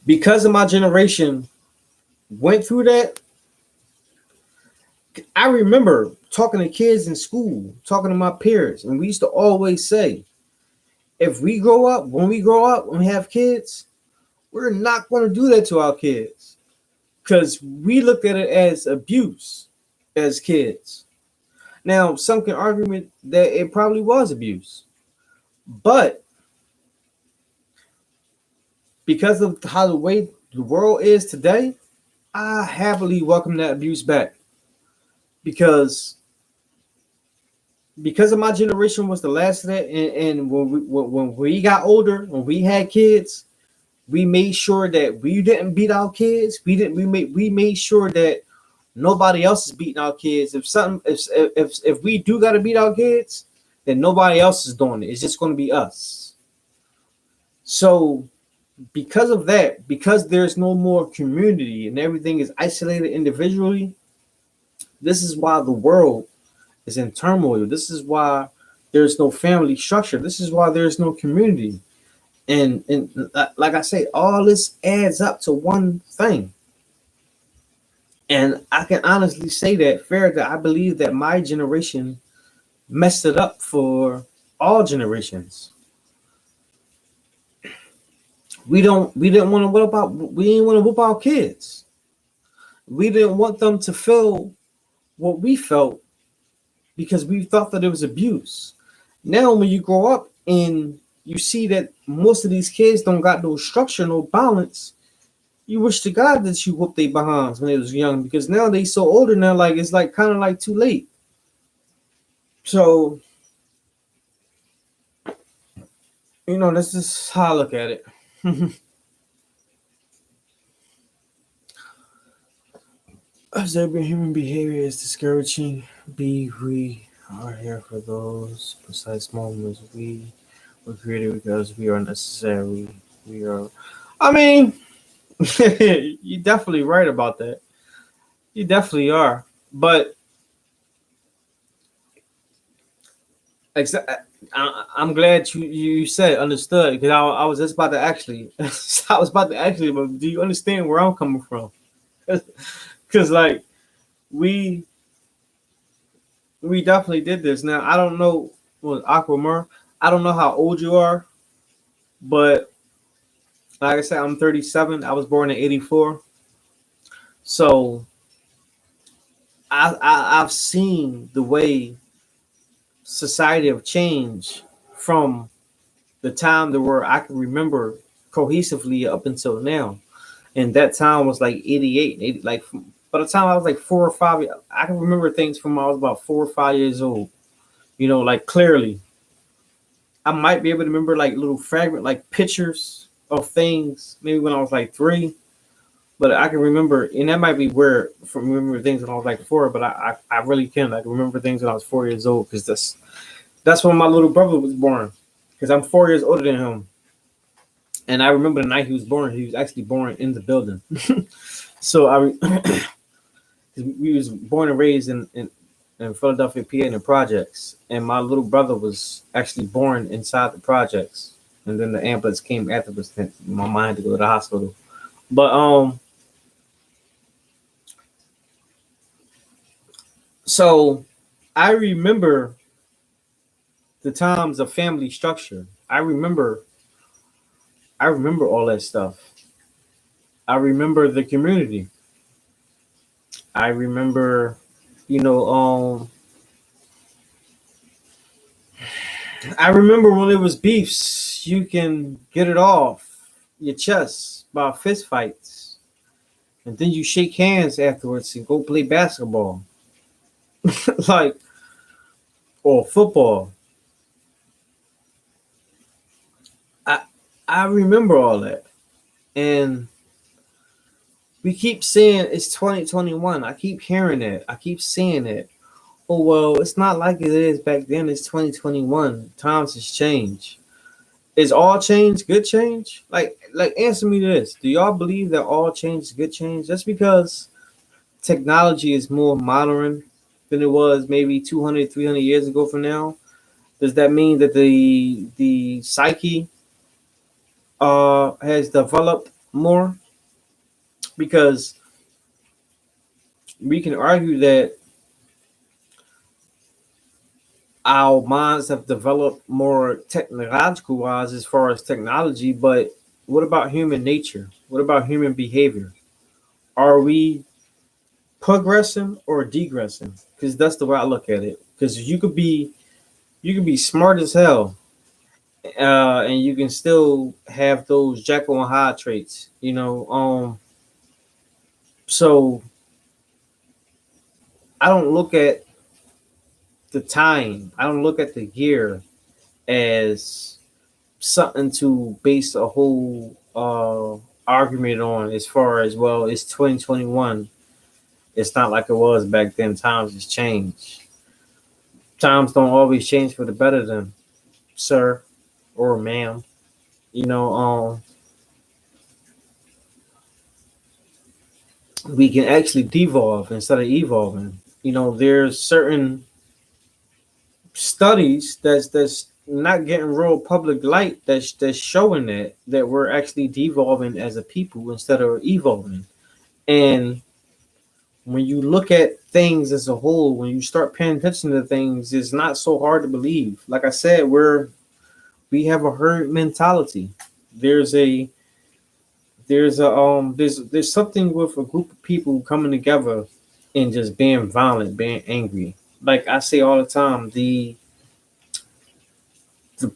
[SPEAKER 1] because of my generation went through that, I remember talking to kids in school, talking to my peers, and we used to always say, if we grow up, when we have kids, we're not going to do that to our kids because we looked at it as abuse as kids. Now, some can argue that it probably was abuse, but because of how the way the world is today, I happily welcome that abuse back because of my generation was the last of that, and when we got older, when we had kids, We made sure that we didn't beat our kids. We made sure that nobody else is beating our kids. If we do gotta beat our kids, then nobody else is doing it. It's just gonna be us. So because of that, because there's no more community and everything is isolated individually, this is why the world is in turmoil. This is why there's no family structure. This is why there's no community. And like I say, all this adds up to one thing. And I can honestly say that that I believe that my generation messed it up for all generations. We didn't want to we didn't want to whoop our kids. We didn't want them to feel what we felt because we thought that it was abuse. Now when you grow up and you see that most of these kids don't got no structure, no balance, you wish to God that you whooped their behinds when they was young, because now they so older now, like it's like kind of like too late. So, you know, that's just how I look at it. Observing human behavior is discouraging. We are here for those precise moments. We were created because we are necessary. We are. I mean, you're definitely right about that. You definitely are. But I'm glad you said understood, because I was just about to actually I was about to actually, but do you understand where I'm coming from? Because like we definitely did this. Now I don't know what Aquamar. I don't know how old you are, but like I said, I'm 37. I was born in '84, so I've seen the way society have changed from the time that where I can remember cohesively up until now. And that time was like 88, 80, like by the time I was like 4 or 5, I can remember things from when I was about 4 or 5 years old, you know, like clearly. I might be able to remember like little fragment, like pictures of things, maybe when I was like 3, but I can remember, and that might be where from remember things when I was like 4, but I really can like remember things when I was 4 years old, because that's when my little brother was born, because I'm 4 years older than him. And I remember the night he was born. He was actually born in the building. So we was born and raised in Philadelphia, PA, in the projects, and my little brother was actually born inside the projects. And then the ambulance came afterwards. My mom had to go to the hospital. But so I remember the times of family structure. I remember all that stuff. I remember the community. I remember, you know, I remember when it was beefs, you can get it off your chest by fist fights, and then you shake hands afterwards and go play basketball, like, or football. I remember all that, and we keep saying it's 2021. I keep hearing it. I keep seeing it. Oh well, it's not like it is back then. It's 2021. Times has changed. Is all change good change? Like answer me this. Do y'all believe that all change is good change? Just because technology is more modern than it was maybe 200, 300 years ago from now, does that mean that the psyche has developed more? Because we can argue that our minds have developed more technological wise as far as technology, but what about human nature? What about human behavior? Are we progressing or degressing? Because that's the way I look at it. Because you could be smart as hell, and you can still have those Jekyll and Hyde traits, you know. So I don't look at the time. I don't look at the year as something to base a whole argument on as far as, well, it's 2021. It's not like it was back then. Times has changed. Times don't always change for the better, then, sir or ma'am. You know, we can actually devolve instead of evolving. There's certain studies that's not getting real public light that's showing that we're actually devolving as a people instead of evolving. And when you look at things as a whole, when you start paying attention to things, it's not so hard to believe. Like I said, we have a herd mentality. There's something with a group of people coming together and just being violent, being angry. Like I say all the time, the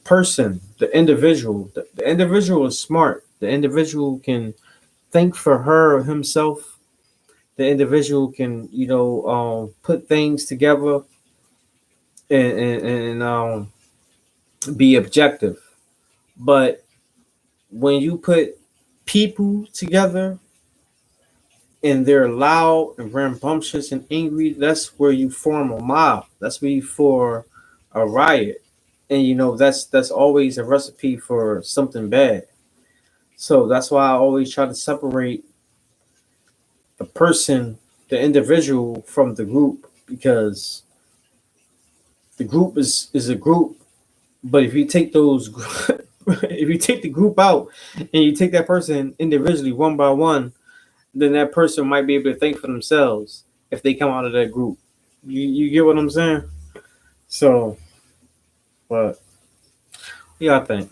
[SPEAKER 1] person, the individual is smart. The individual can think for her or himself. The individual can, put things together and be objective. But when you put people together and they're loud and rambunctious and angry, that's where you form a mob. That's where you form a riot. And that's always a recipe for something bad. So that's why I always try to separate the person, the individual, from the group, because the group is a group. But if you take those if you take the group out and you take that person individually one by one, then that person might be able to think for themselves if they come out of that group. You get what I'm saying? So, but yeah, I think.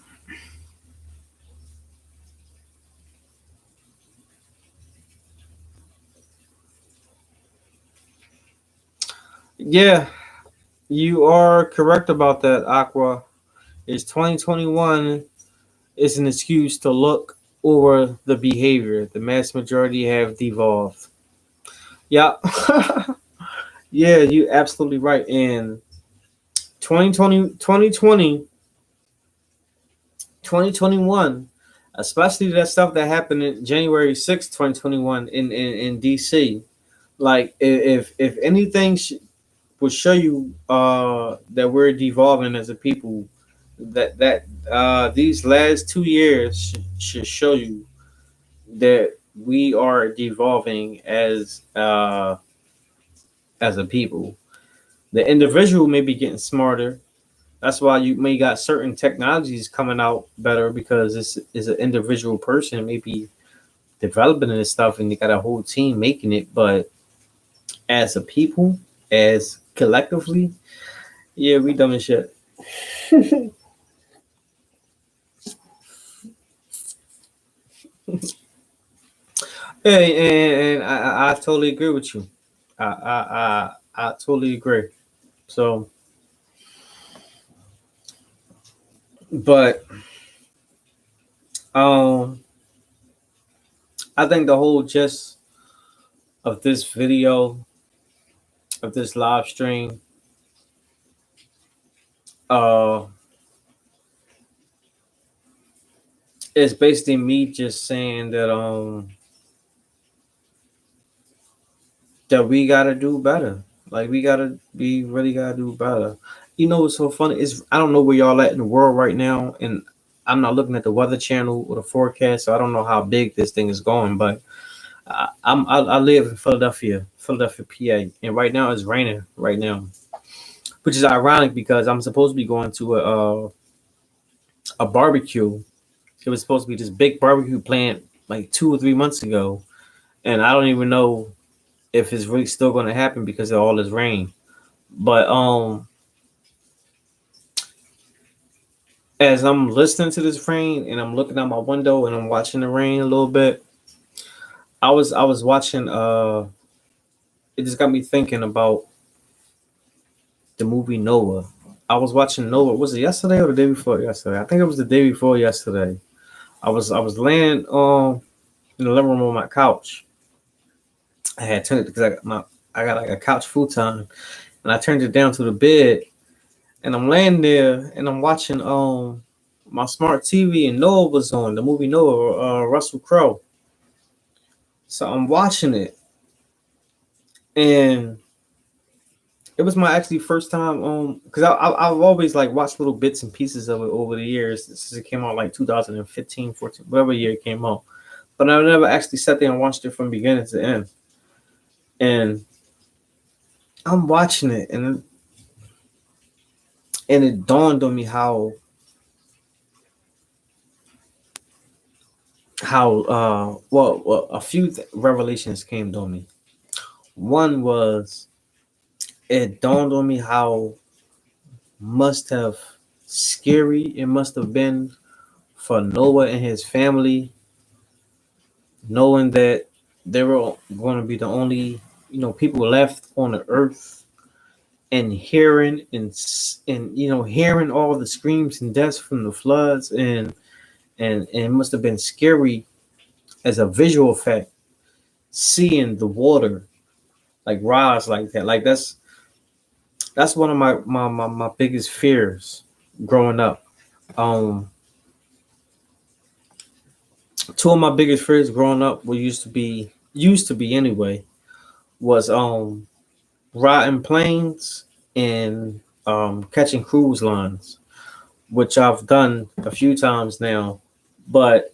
[SPEAKER 1] Yeah, you are correct about that, Aqua. It's 2021. It's an excuse to look over the behavior. The mass majority have devolved. Yeah. Yeah, you absolutely right. And 2020, 2021, especially that stuff that happened in January 6th, 2021 in DC. Like, if anything will show you that we're devolving as a people, that these last 2 years should show you that we are devolving as a people. The individual may be getting smarter. That's why you may got certain technologies coming out better, because this is an individual person maybe developing this stuff and they got a whole team making it. But as a people, as collectively, yeah, we dumb as shit. Hey, and I totally agree with you. I totally agree. So, but um, I think the whole gist of this video, of this live stream, uh, is basically me just saying that we gotta do better. Like, we really gotta do better. What's so funny is, I don't know where y'all at in the world right now, and I'm not looking at the weather channel or the forecast, so I don't know how big this thing is going. But I live in Philadelphia, PA, and right now it's raining right now, which is ironic because I'm supposed to be going to a barbecue. It was supposed to be this big barbecue planned like 2 or 3 months ago, and I don't even know if it's really still going to happen because of all this rain. But as I'm listening to this rain and I'm looking out my window and I'm watching the rain a little bit, I was watching it just got me thinking about the movie Noah. I was watching Noah. Was it yesterday or the day before yesterday? I think it was the day before yesterday. I was laying in the living room on my couch. I had turned it because I got like a couch futon, and I turned it down to the bed, and I'm laying there and I'm watching my smart TV, and Noah was on the movie Noah, Russell Crowe. So I'm watching it, and it was my actually first time because I've always like watched little bits and pieces of it over the years since it came out like 2015, 14, whatever year it came out. But I never actually sat there and watched it from beginning to end. And I'm watching it, and it dawned on me how well a few revelations came to me. One was it dawned on me how must have scary it must have been for Noah and his family, knowing that they were going to be the only people left on the earth, and hearing and hearing all the screams and deaths from the floods, and it must have been scary as a visual effect, seeing the water like rise like that. Like that's one of my biggest fears growing up. Two of my biggest fears growing up were used to be anyway was riding planes and catching cruise lines, which I've done a few times now, but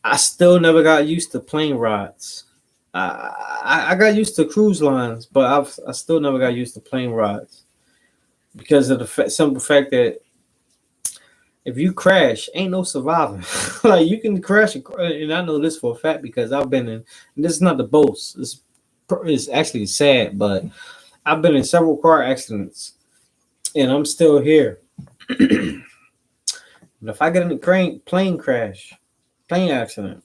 [SPEAKER 1] I still never got used to plane rides. I got used to cruise lines, but I still never got used to plane rides because of the simple fact that if you crash, ain't no surviving. Like you can crash, and I know this for a fact because I've been in. And this is not the boast. It's actually sad, but I've been in several car accidents, and I'm still here. But if I get in a plane accident,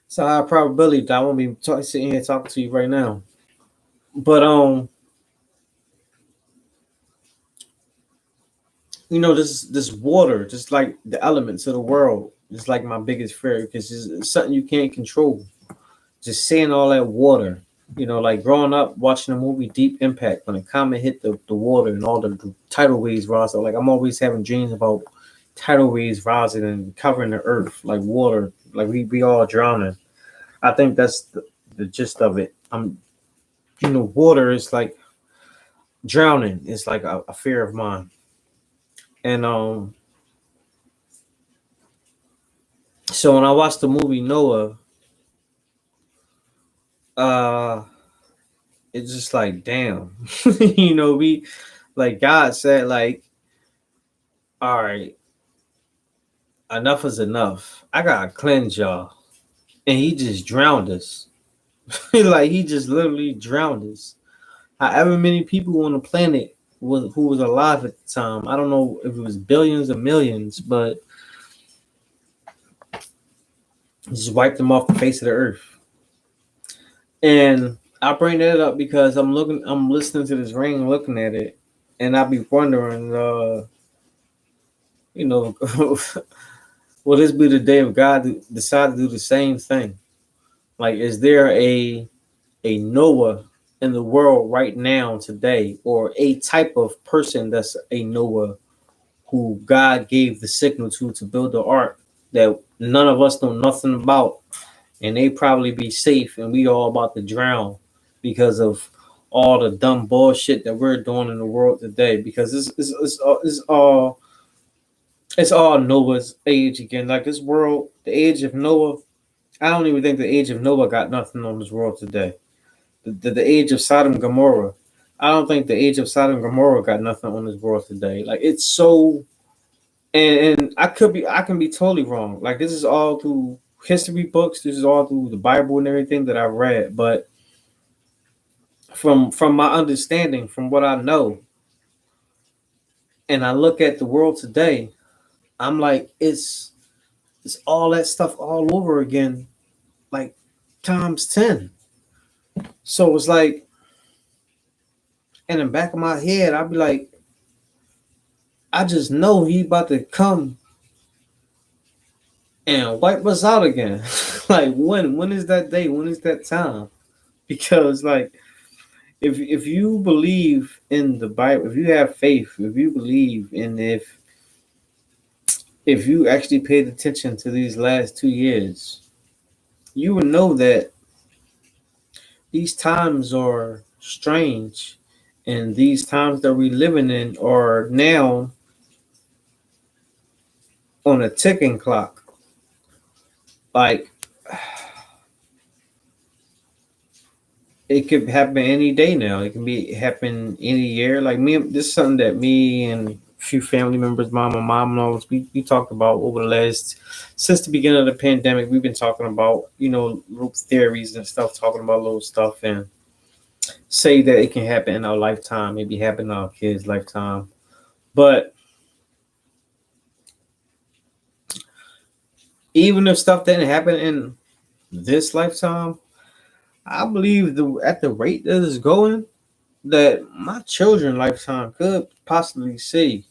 [SPEAKER 1] it's a high probability that I won't be sitting here talking to you right now. But this water, just like the elements of the world, is like my biggest fear because it's something you can't control. Just seeing all that water, like growing up watching the movie Deep Impact when the comet hit the water and all the tidal waves rise. Like I'm always having dreams about tidal waves rising and covering the earth like water, like we all drowning. I think that's the gist of it. Water is like drowning. It's like a fear of mine. And so when I watched the movie Noah, it's just like damn, we like God said like, all right, enough is enough. I gotta cleanse y'all, and He just drowned us. Like He just literally drowned us. However many people on the planet who was alive at the time, I don't know if it was billions or millions, but He just wiped them off the face of the earth. And I bring that up because I'm listening to this ring, looking at it, and I be wondering, will this be the day of God to decide to do the same thing? Like, is there a Noah in the world right now today, or a type of person that's a Noah who God gave the signal to build the ark that none of us know nothing about, and they probably be safe, and we all about to drown because of all the dumb bullshit that we're doing in the world today. Because it's all Noah's age again. Like this world, the age of Noah. I don't even think the age of Noah got nothing on this world today. The age of Sodom and Gomorrah. I don't think the age of Sodom and Gomorrah got nothing on this world today. Like it's so, and I can be totally wrong. Like this is all through history books. This is all through the Bible and everything that I read. But from my understanding, from what I know, and I look at the world today, I'm like it's all that stuff all over again, like times 10. So it's like, in the back of my head, I'd be like, I just know He about to come and wipe us out again. Like when is that day? When is that time? Because like if you believe in the Bible, if you have faith, if you believe, and if you actually paid attention to these last 2 years, you would know that these times are strange, and these times that we're living in are now on a ticking clock. Like, it could happen any day now. It can be happen any year. Like me, this is something that me and a few family members, my mom and all, we talked about over the last, since the beginning of the pandemic. We've been talking about, little theories and stuff, talking about little stuff, and say that it can happen in our lifetime, maybe happen in our kids' lifetime. But even if stuff didn't happen in this lifetime, I believe at the rate that it's going, that my children's lifetime could possibly see,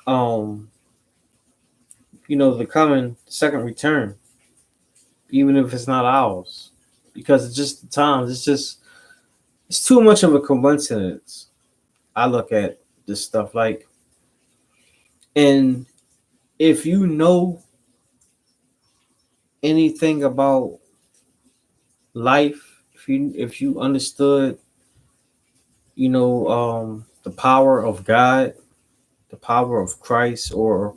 [SPEAKER 1] um, the coming second return, even if it's not ours, because it's just the times. It's too much of a coincidence. I look at this stuff like, and if you know anything about life, if you understood, the power of God, the power of Christ, or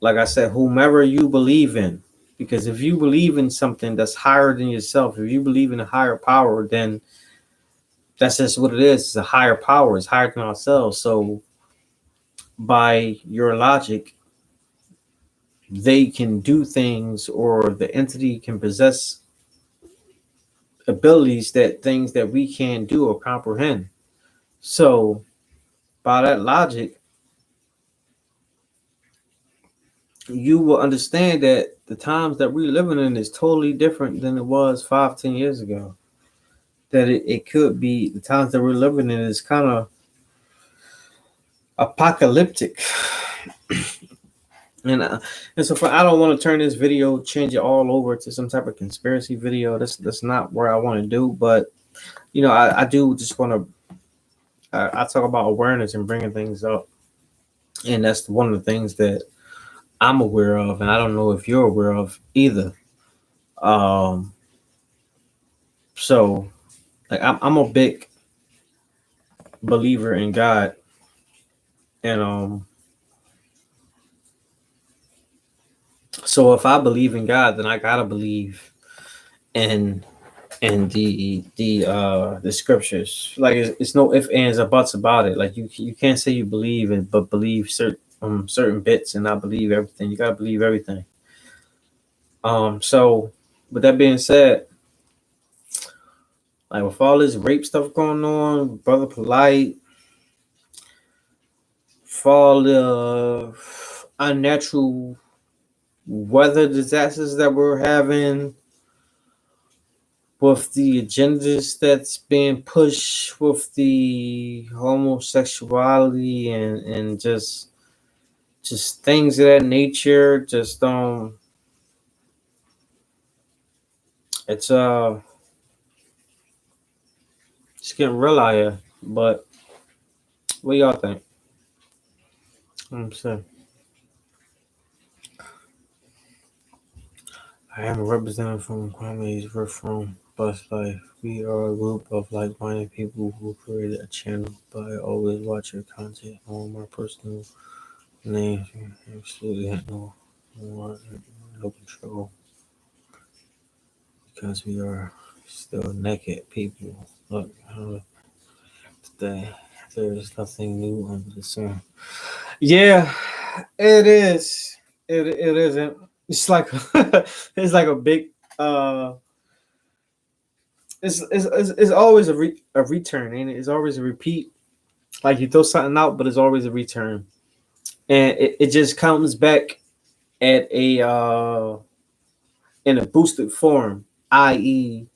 [SPEAKER 1] like I said, whomever you believe in. Because if you believe in something that's higher than yourself, if you believe in a higher power, then that's just what it is. It's a higher power. It's higher than ourselves. So by your logic, they can do things, or the entity can possess abilities, that things that we can't do or comprehend. So by that logic, you will understand that the times that we're living in is totally different than it was 5-10 years ago. That it could be, the times that we're living in is kind of apocalyptic. and so I don't want to turn this video, change it all over to some type of conspiracy video. That's not where I want to do. But I do just want to, I talk about awareness and bringing things up, and that's one of the things that I'm aware of, and I don't know if you're aware of either. So like I'm a big believer in God, and so if I believe in God, then I gotta believe in the scriptures. Like it's no ifs, ands, or buts about it. Like you can't say you believe it, but believe certain bits and not believe everything. You gotta believe everything. So with that being said, like with all this rape stuff going on, Brother Polight, for all the unnatural weather disasters that we're having, with the agendas that's being pushed with the homosexuality and just things of that nature, just it's it's getting real out here. But what y'all think? I'm saying, I am a representative from Kwame's Rift Room Bus Life. We are a group of like-minded people who created a channel, but I always watch your content on my personal name. Absolutely have no control, because we are still naked people. Look, today there is nothing new under the sun. Yeah, it is. It isn't. It's like it's like a big it's always a return, ain't it? It's always a repeat. Like you throw something out, but it's always a return, and it just comes back at a in a boosted form, i.e.,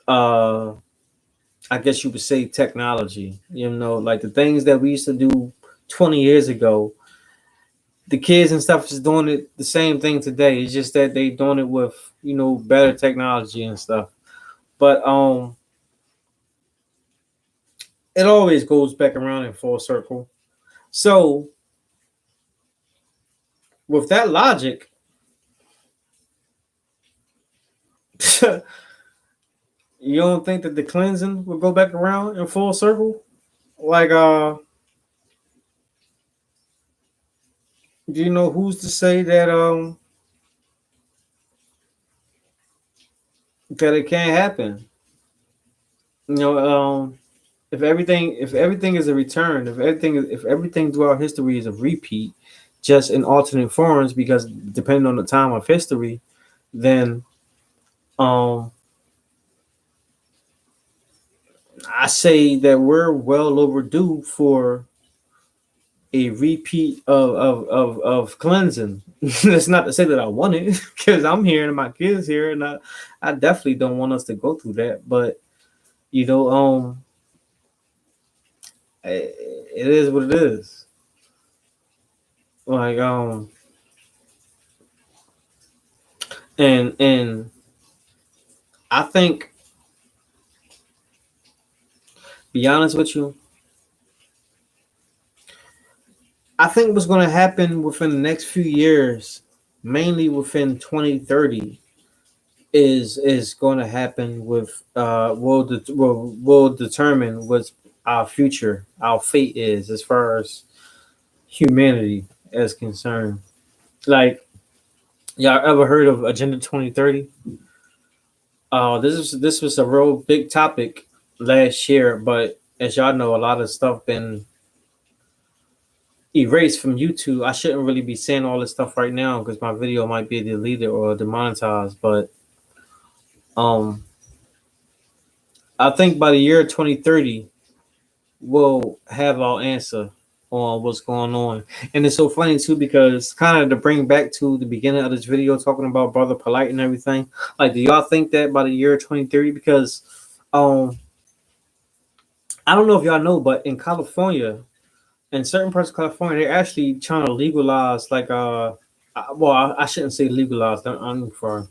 [SPEAKER 1] I guess you would say technology. Like the things that we used to do 20 years ago, the kids and stuff is doing it the same thing today. It's just that they doing it with better technology and stuff. But it always goes back around in full circle. So with that logic, you don't think that the cleansing will go back around in full circle? Like, do you know who's to say that it can't happen? You know, if everything is a return, if everything throughout history is a repeat, just in alternate forms, because depending on the time of history, then um I say that we're well overdue for a repeat of cleansing. That's not to say that I want it, because I'm here and my kids here, and I definitely don't want us to go through that. But you know, it is what it is. Like, and I think, be honest with you, I think what's going to happen within the next few years, mainly within 2030, is going to happen with will determine what our future, our fate is, as far as humanity is concerned. Like, y'all ever heard of Agenda 2030? This was a real big topic last year, but as y'all know, a lot of stuff been erased from YouTube. I shouldn't really be saying all this stuff right now because my video might be deleted or demonetized. But um, I think by the year 2030, we'll have our answer on what's going on. And it's so funny too, because kind of to bring back to the beginning of this video talking about Brother Polight and everything. Like, do y'all think that by the year 2030? Because um, I don't know if y'all know, but in California, in certain parts of California, they're actually trying to legalize, like, well, I shouldn't say legalize. I'm for.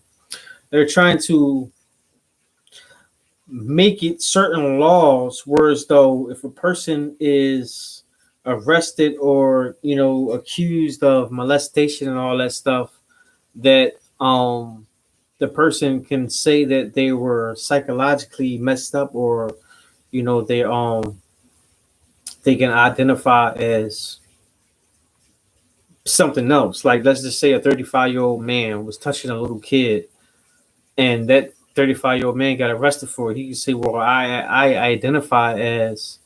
[SPEAKER 1] They're trying to make it certain laws, whereas though if a person is arrested or accused of molestation and all that stuff, that the person can say that they were psychologically messed up, or they can identify as something else. Like, let's just say a 35-year-old man was touching a little kid, and that 35-year-old man got arrested for it. He can say, well, I identify as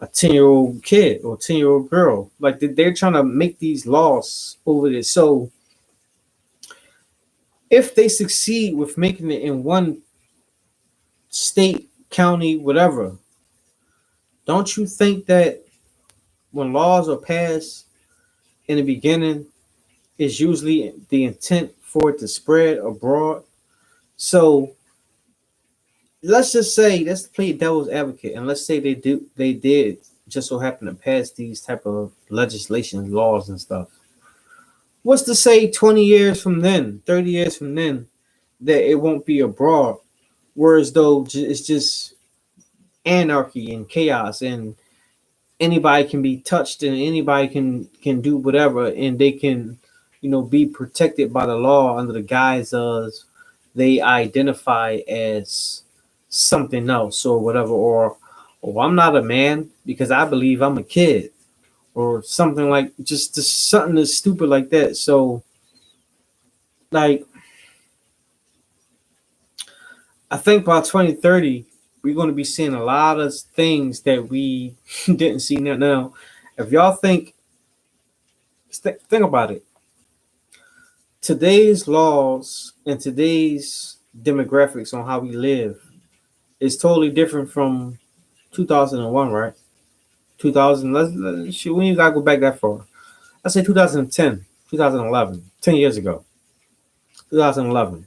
[SPEAKER 1] a 10-year-old kid or 10-year-old girl. Like, they're trying to make these laws over this. So if they succeed with making it in one state, county, whatever, don't you think that when laws are passed in the beginning, it's usually the intent for it to spread abroad? So let's just say, let's play devil's advocate, and let's say they did just so happen to pass these type of legislation, laws and stuff. What's to say 20 years from then, 30 years from then, that it won't be abroad? Whereas though it's just anarchy and chaos, and anybody can be touched, and anybody can do whatever, and they can be protected by the law under the guise of they identify as something else or whatever, or I'm not a man because I believe I'm a kid, or something like just something that's stupid like that. So, like, I think by 2030 we're going to be seeing a lot of things that we didn't see now. Now, if y'all think about it, today's laws and today's demographics on how we live is totally different from 2001, right? 2000. We ain't gotta go back that far. I say 2010, 2011, 10 years ago, 2011.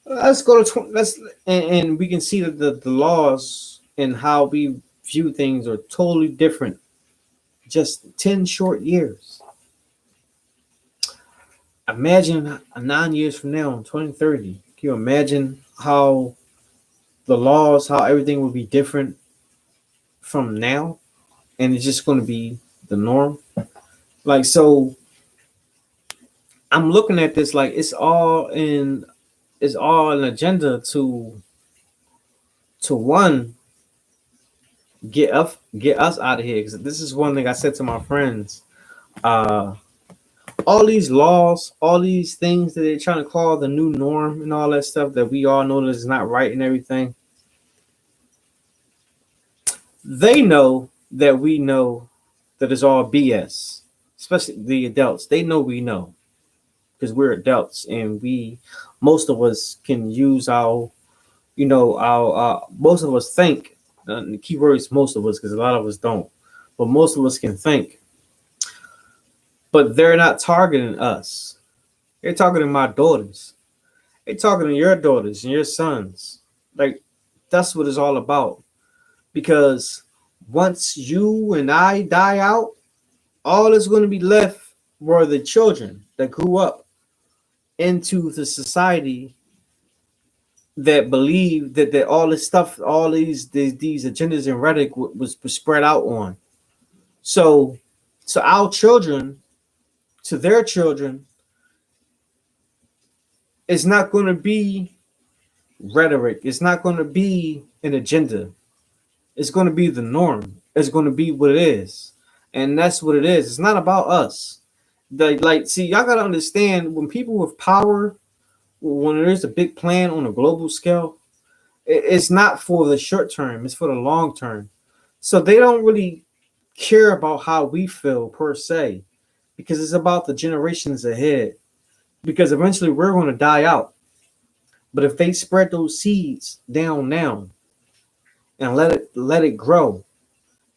[SPEAKER 1] Let's go to let's and we can see that the laws and how we view things are totally different. Just 10 short years. Imagine 9 years from now, in 2030. Can you imagine how the laws, how everything will be different from now, and it's just going to be the norm. Like, so I'm looking at this like it's all an agenda to one, get us out of here. Because this is one thing I said to my friends. Uh, all these laws, all these things that they're trying to call the new norm and all that stuff that we all know that is not right and everything. They know that we know that it's all BS, especially the adults. They know we know because we're adults and most of us can use our, most of us think. The key word is most of us because a lot of us don't, but most of us can think. But they're not targeting us. They're targeting my daughters. They're talking to your daughters and your sons. Like, that's what it's all about. Because once you and I die out, all that's going to be left were the children that grew up into the society that believed that all this stuff, all these agendas and rhetoric was spread out on. So our children, to their children, it's not going to be rhetoric. It's not going to be an agenda. It's going to be the norm. It's going to be what it is. And that's what it is. It's not about us. See, y'all got to understand, when people with power, when there's a big plan on a global scale, it's not for the short term. It's for the long term. So they don't really care about how we feel per se, because it's about the generations ahead. Because eventually we're going to die out. But if they spread those seeds down now and let it grow,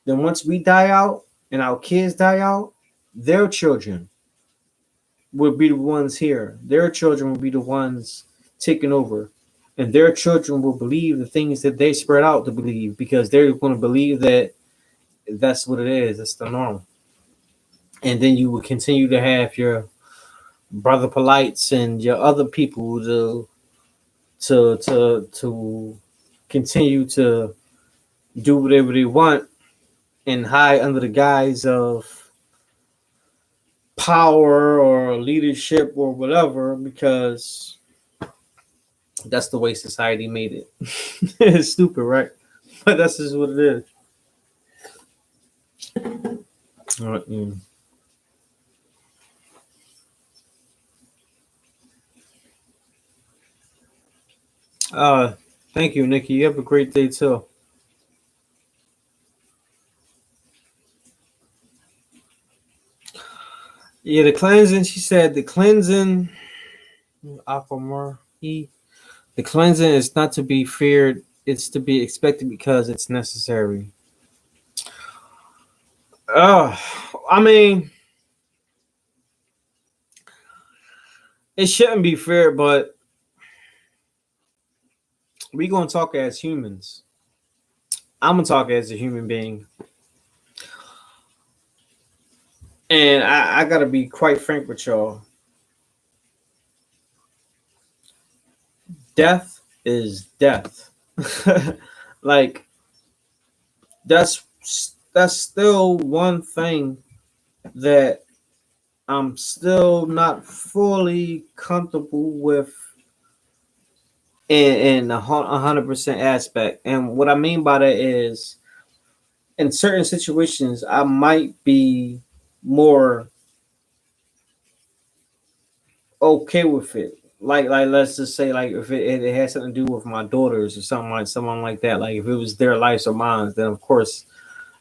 [SPEAKER 1] then once we die out and our kids die out, their children will be the ones here. Their children will be the ones taking over. And their children will believe the things that they spread out to believe, because they're going to believe that that's what it is. That's the norm. And then you will continue to have your Brother Polights and your other people to continue to do whatever they want and hide under the guise of power or leadership or whatever, because that's the way society made it. It's stupid, right? But that's just what it is. All right, yeah. Thank you, Nikki. You have a great day too. Yeah, the cleansing. She said the cleansing. The cleansing is not to be feared; it's to be expected because it's necessary. I mean, it shouldn't be feared, but we gonna talk as humans. I'm gonna talk as a human being, and I gotta be quite frank with y'all. Death is death. Like, that's still one thing that I'm still not fully comfortable with in 100% aspect. And what I mean by that is, in certain situations, I might be more okay with it. Like let's just say, like, if it has something to do with my daughters or someone like that. Like, if it was their lives or mine, then of course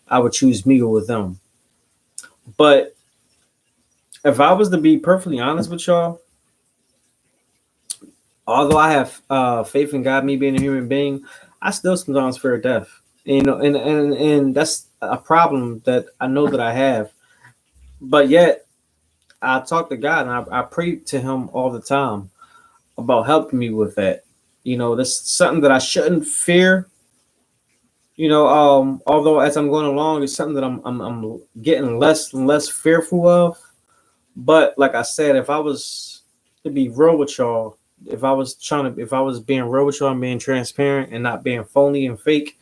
[SPEAKER 1] I would choose me with them. But if I was to be perfectly honest with y'all, although I have faith in God, me being a human being, I still sometimes fear death. And that's a problem that I know that I have. But yet I talk to God and I pray to Him all the time about helping me with that. That's something that I shouldn't fear. Although as I'm going along, it's something that I'm getting less and less fearful of. But like I said, if I was to be real with y'all, if I was being real with you, I'm being transparent and not being phony and fake,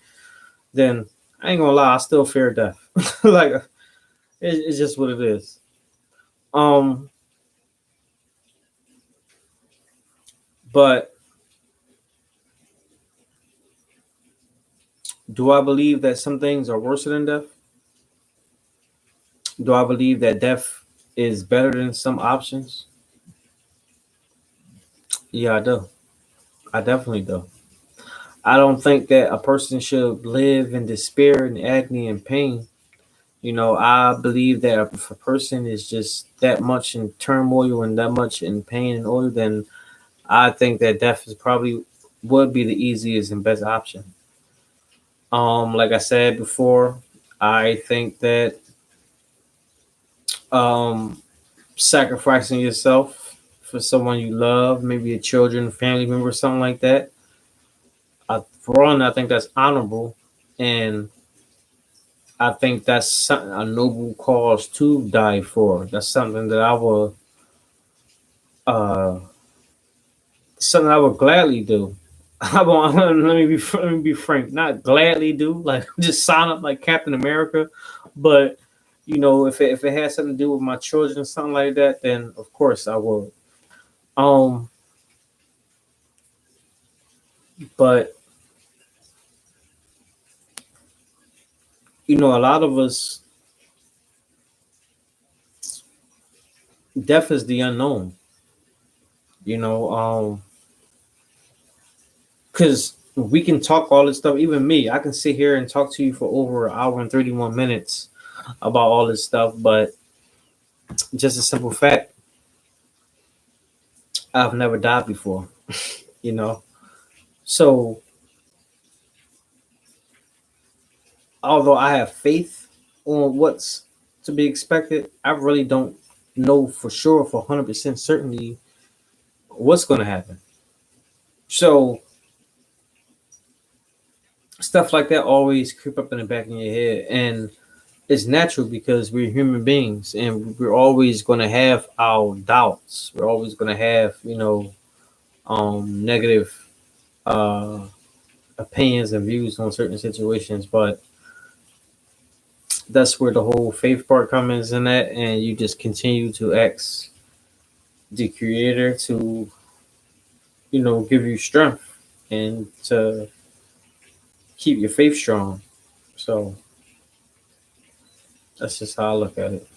[SPEAKER 1] then I ain't gonna lie, I still fear death. Like it's just what it is. Um, but do I believe that some things are worse than death? Do I believe that death is better than some options? Yeah, I do. I definitely do. I don't think that a person should live in despair and agony and pain. I believe that if a person is just that much in turmoil and that much in pain and oil, then I think that death is probably would be the easiest and best option. Like I said before, I think that um, sacrificing yourself for someone you love, maybe a children, family member, something like that. For one, I think that's honorable, and I think that's a noble cause to die for. That's uh, something I would gladly do. I won't, let me be frank, not gladly do, like just sign up like Captain America, but if it has something to do with my children, something like that, then of course I would. Um, but a lot of us, death is the unknown. You know, because we can talk all this stuff. Even me, I can sit here and talk to you for over an hour and 31 minutes about all this stuff, but just a simple fact, I've never died before. You know, so although I have faith on what's to be expected, I really don't know for sure, for 100% certainty, what's going to happen. So stuff like that always creep up in the back of your head, and it's natural because we're human beings, and we're always going to have our doubts. We're always going to have, negative uh, opinions and views on certain situations, but that's where the whole faith part comes in that, and you just continue to ask the creator to give you strength and to keep your faith strong. So that's just how I look at it.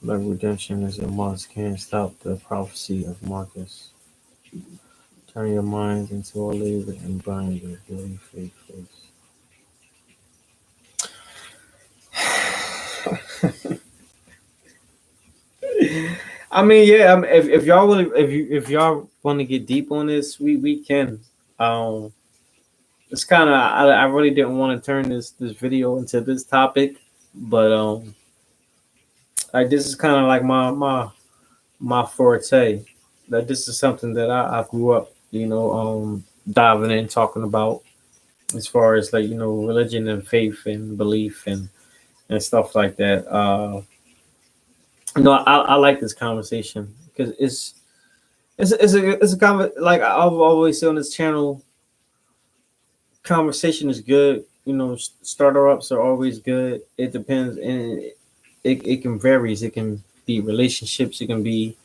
[SPEAKER 1] But redemption is a must. Can't stop the prophecy of Marcus. Turn your minds into a labor and bind your daily faith face. I mean, yeah. If y'all want, if y'all want to get deep on this, we can. Um, it's kind of I really didn't want to turn this video into this topic, but like this is kind of like my forte. That this is something that I grew up, diving in, talking about as far as like religion and faith and belief and stuff like that. I like this conversation because it's a like I've always said on this channel. Conversation is good. Starter ups are always good. It depends, and it can varies. It can be relationships. It can be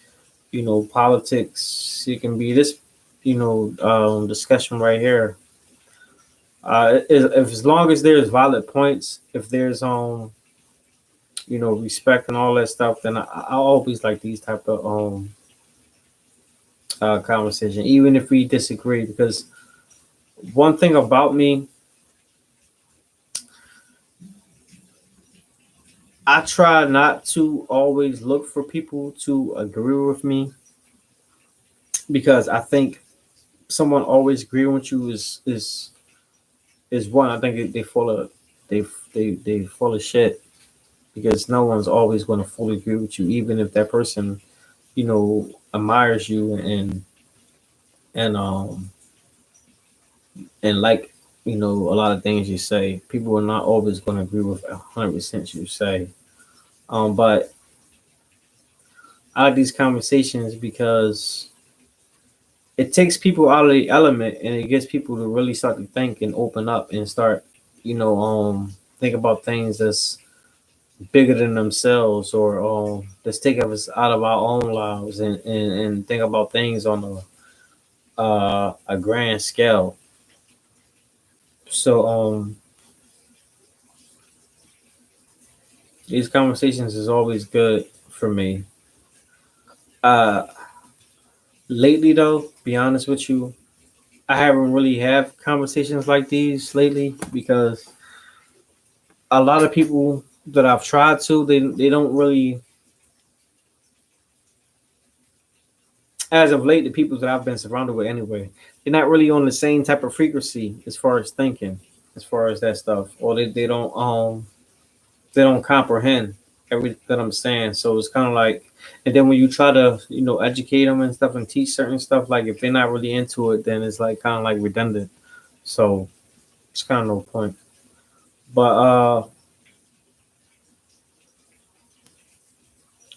[SPEAKER 1] politics. It can be this discussion right here. If as long as there's valid points, if there's respect and all that stuff, then I always like these type of conversation, even if we disagree. Because one thing about me, I try not to always look for people to agree with me, because I think someone always agreeing with you is one. I think they full of they full of shit, because no one's always going to fully agree with you, even if that person admires you and like a lot of things you say. People are not always going to agree with 100% you say. But I like these conversations because it takes people out of the element and it gets people to really start to think and open up and start, think about things that's bigger than themselves, or let's take us out of our own lives and think about things on a grand scale. So these conversations is always good for me. Uh, Lately though, be honest with you, I haven't really have conversations like these lately because a lot of people that I've tried to, they don't really, as of late, the people that I've been surrounded with anyway, they're not really on the same type of frequency as far as thinking, as far as that stuff, or they don't comprehend everything that I'm saying. So it's kind of like, and then when you try to educate them and stuff and teach certain stuff, like if they're not really into it, then it's like kind of like redundant. So it's kind of no point. But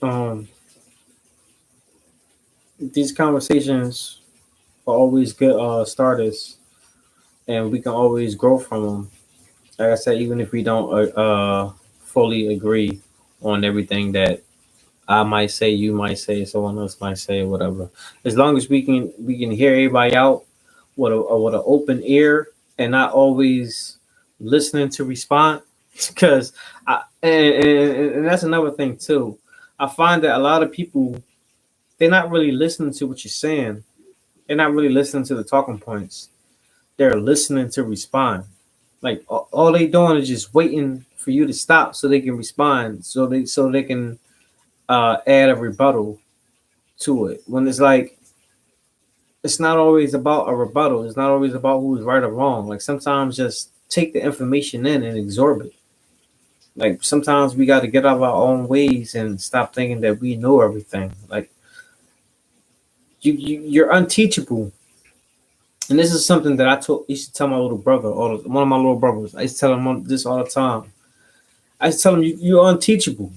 [SPEAKER 1] um, these conversations are always good starters, and we can always grow from them. Like I said, even if we don't fully agree on everything that I might say, you might say, someone else might say, whatever. As long as we can hear everybody out with an open ear and not always listening to respond, because and that's another thing too. I find that a lot of people, they're not really listening to what you're saying. They're not really listening to the talking points. They're listening to respond. Like all they doing is just waiting for you to stop so they can respond, so they can add a rebuttal to it. When it's like it's not always about a rebuttal. It's not always about who's right or wrong. Like sometimes just take the information in and absorb it. Like sometimes we got to get out of our own ways and stop thinking that we know everything. Like you're unteachable. And this is something that used to tell my little brother, one of my little brothers. I used to tell him this all the time. I used to tell him, you're unteachable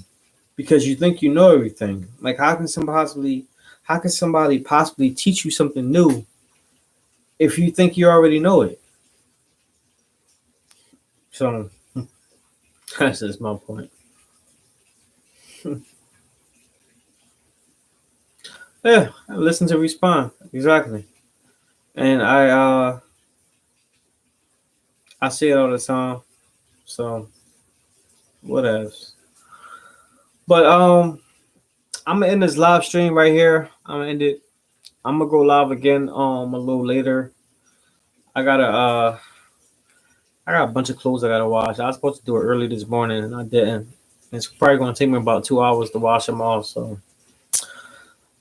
[SPEAKER 1] because you think you know everything. Like how can somebody possibly teach you something new if you think you already know it? So that's just my point. Yeah, listen to respond exactly, and I see it all the time. So what else? But I'm gonna end this live stream right here. I'm gonna end it. I'm gonna go live again a little later. I gotta I got a bunch of clothes I gotta wash. I was supposed to do it early this morning and I didn't. It's probably gonna take me about 2 hours to wash them all. So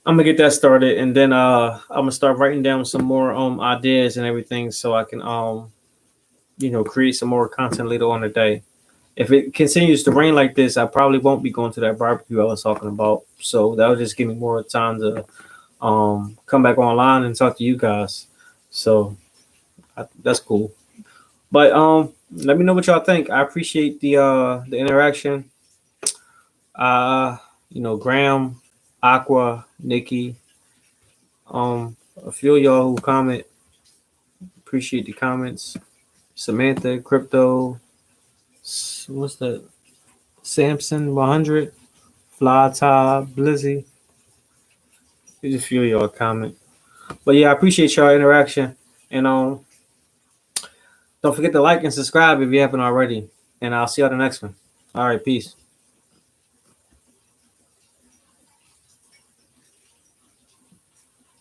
[SPEAKER 1] I'm gonna get that started, and then I'm gonna start writing down some more ideas and everything so I can create some more content later on today. If it continues to rain like this, I probably won't be going to that barbecue I was talking about. So that'll just give me more time to come back online and talk to you guys. So that's cool. But let me know what y'all think. I appreciate the interaction. Graham, Aqua, Nikki, a few of y'all who comment. Appreciate the comments. Samantha, Crypto, what's that? Samson 100, Fly Tie, Blizzy. There's a few of y'all comment. But yeah, I appreciate y'all interaction. And don't forget to like and subscribe if you haven't already. And I'll see y'all the next one. All right, peace.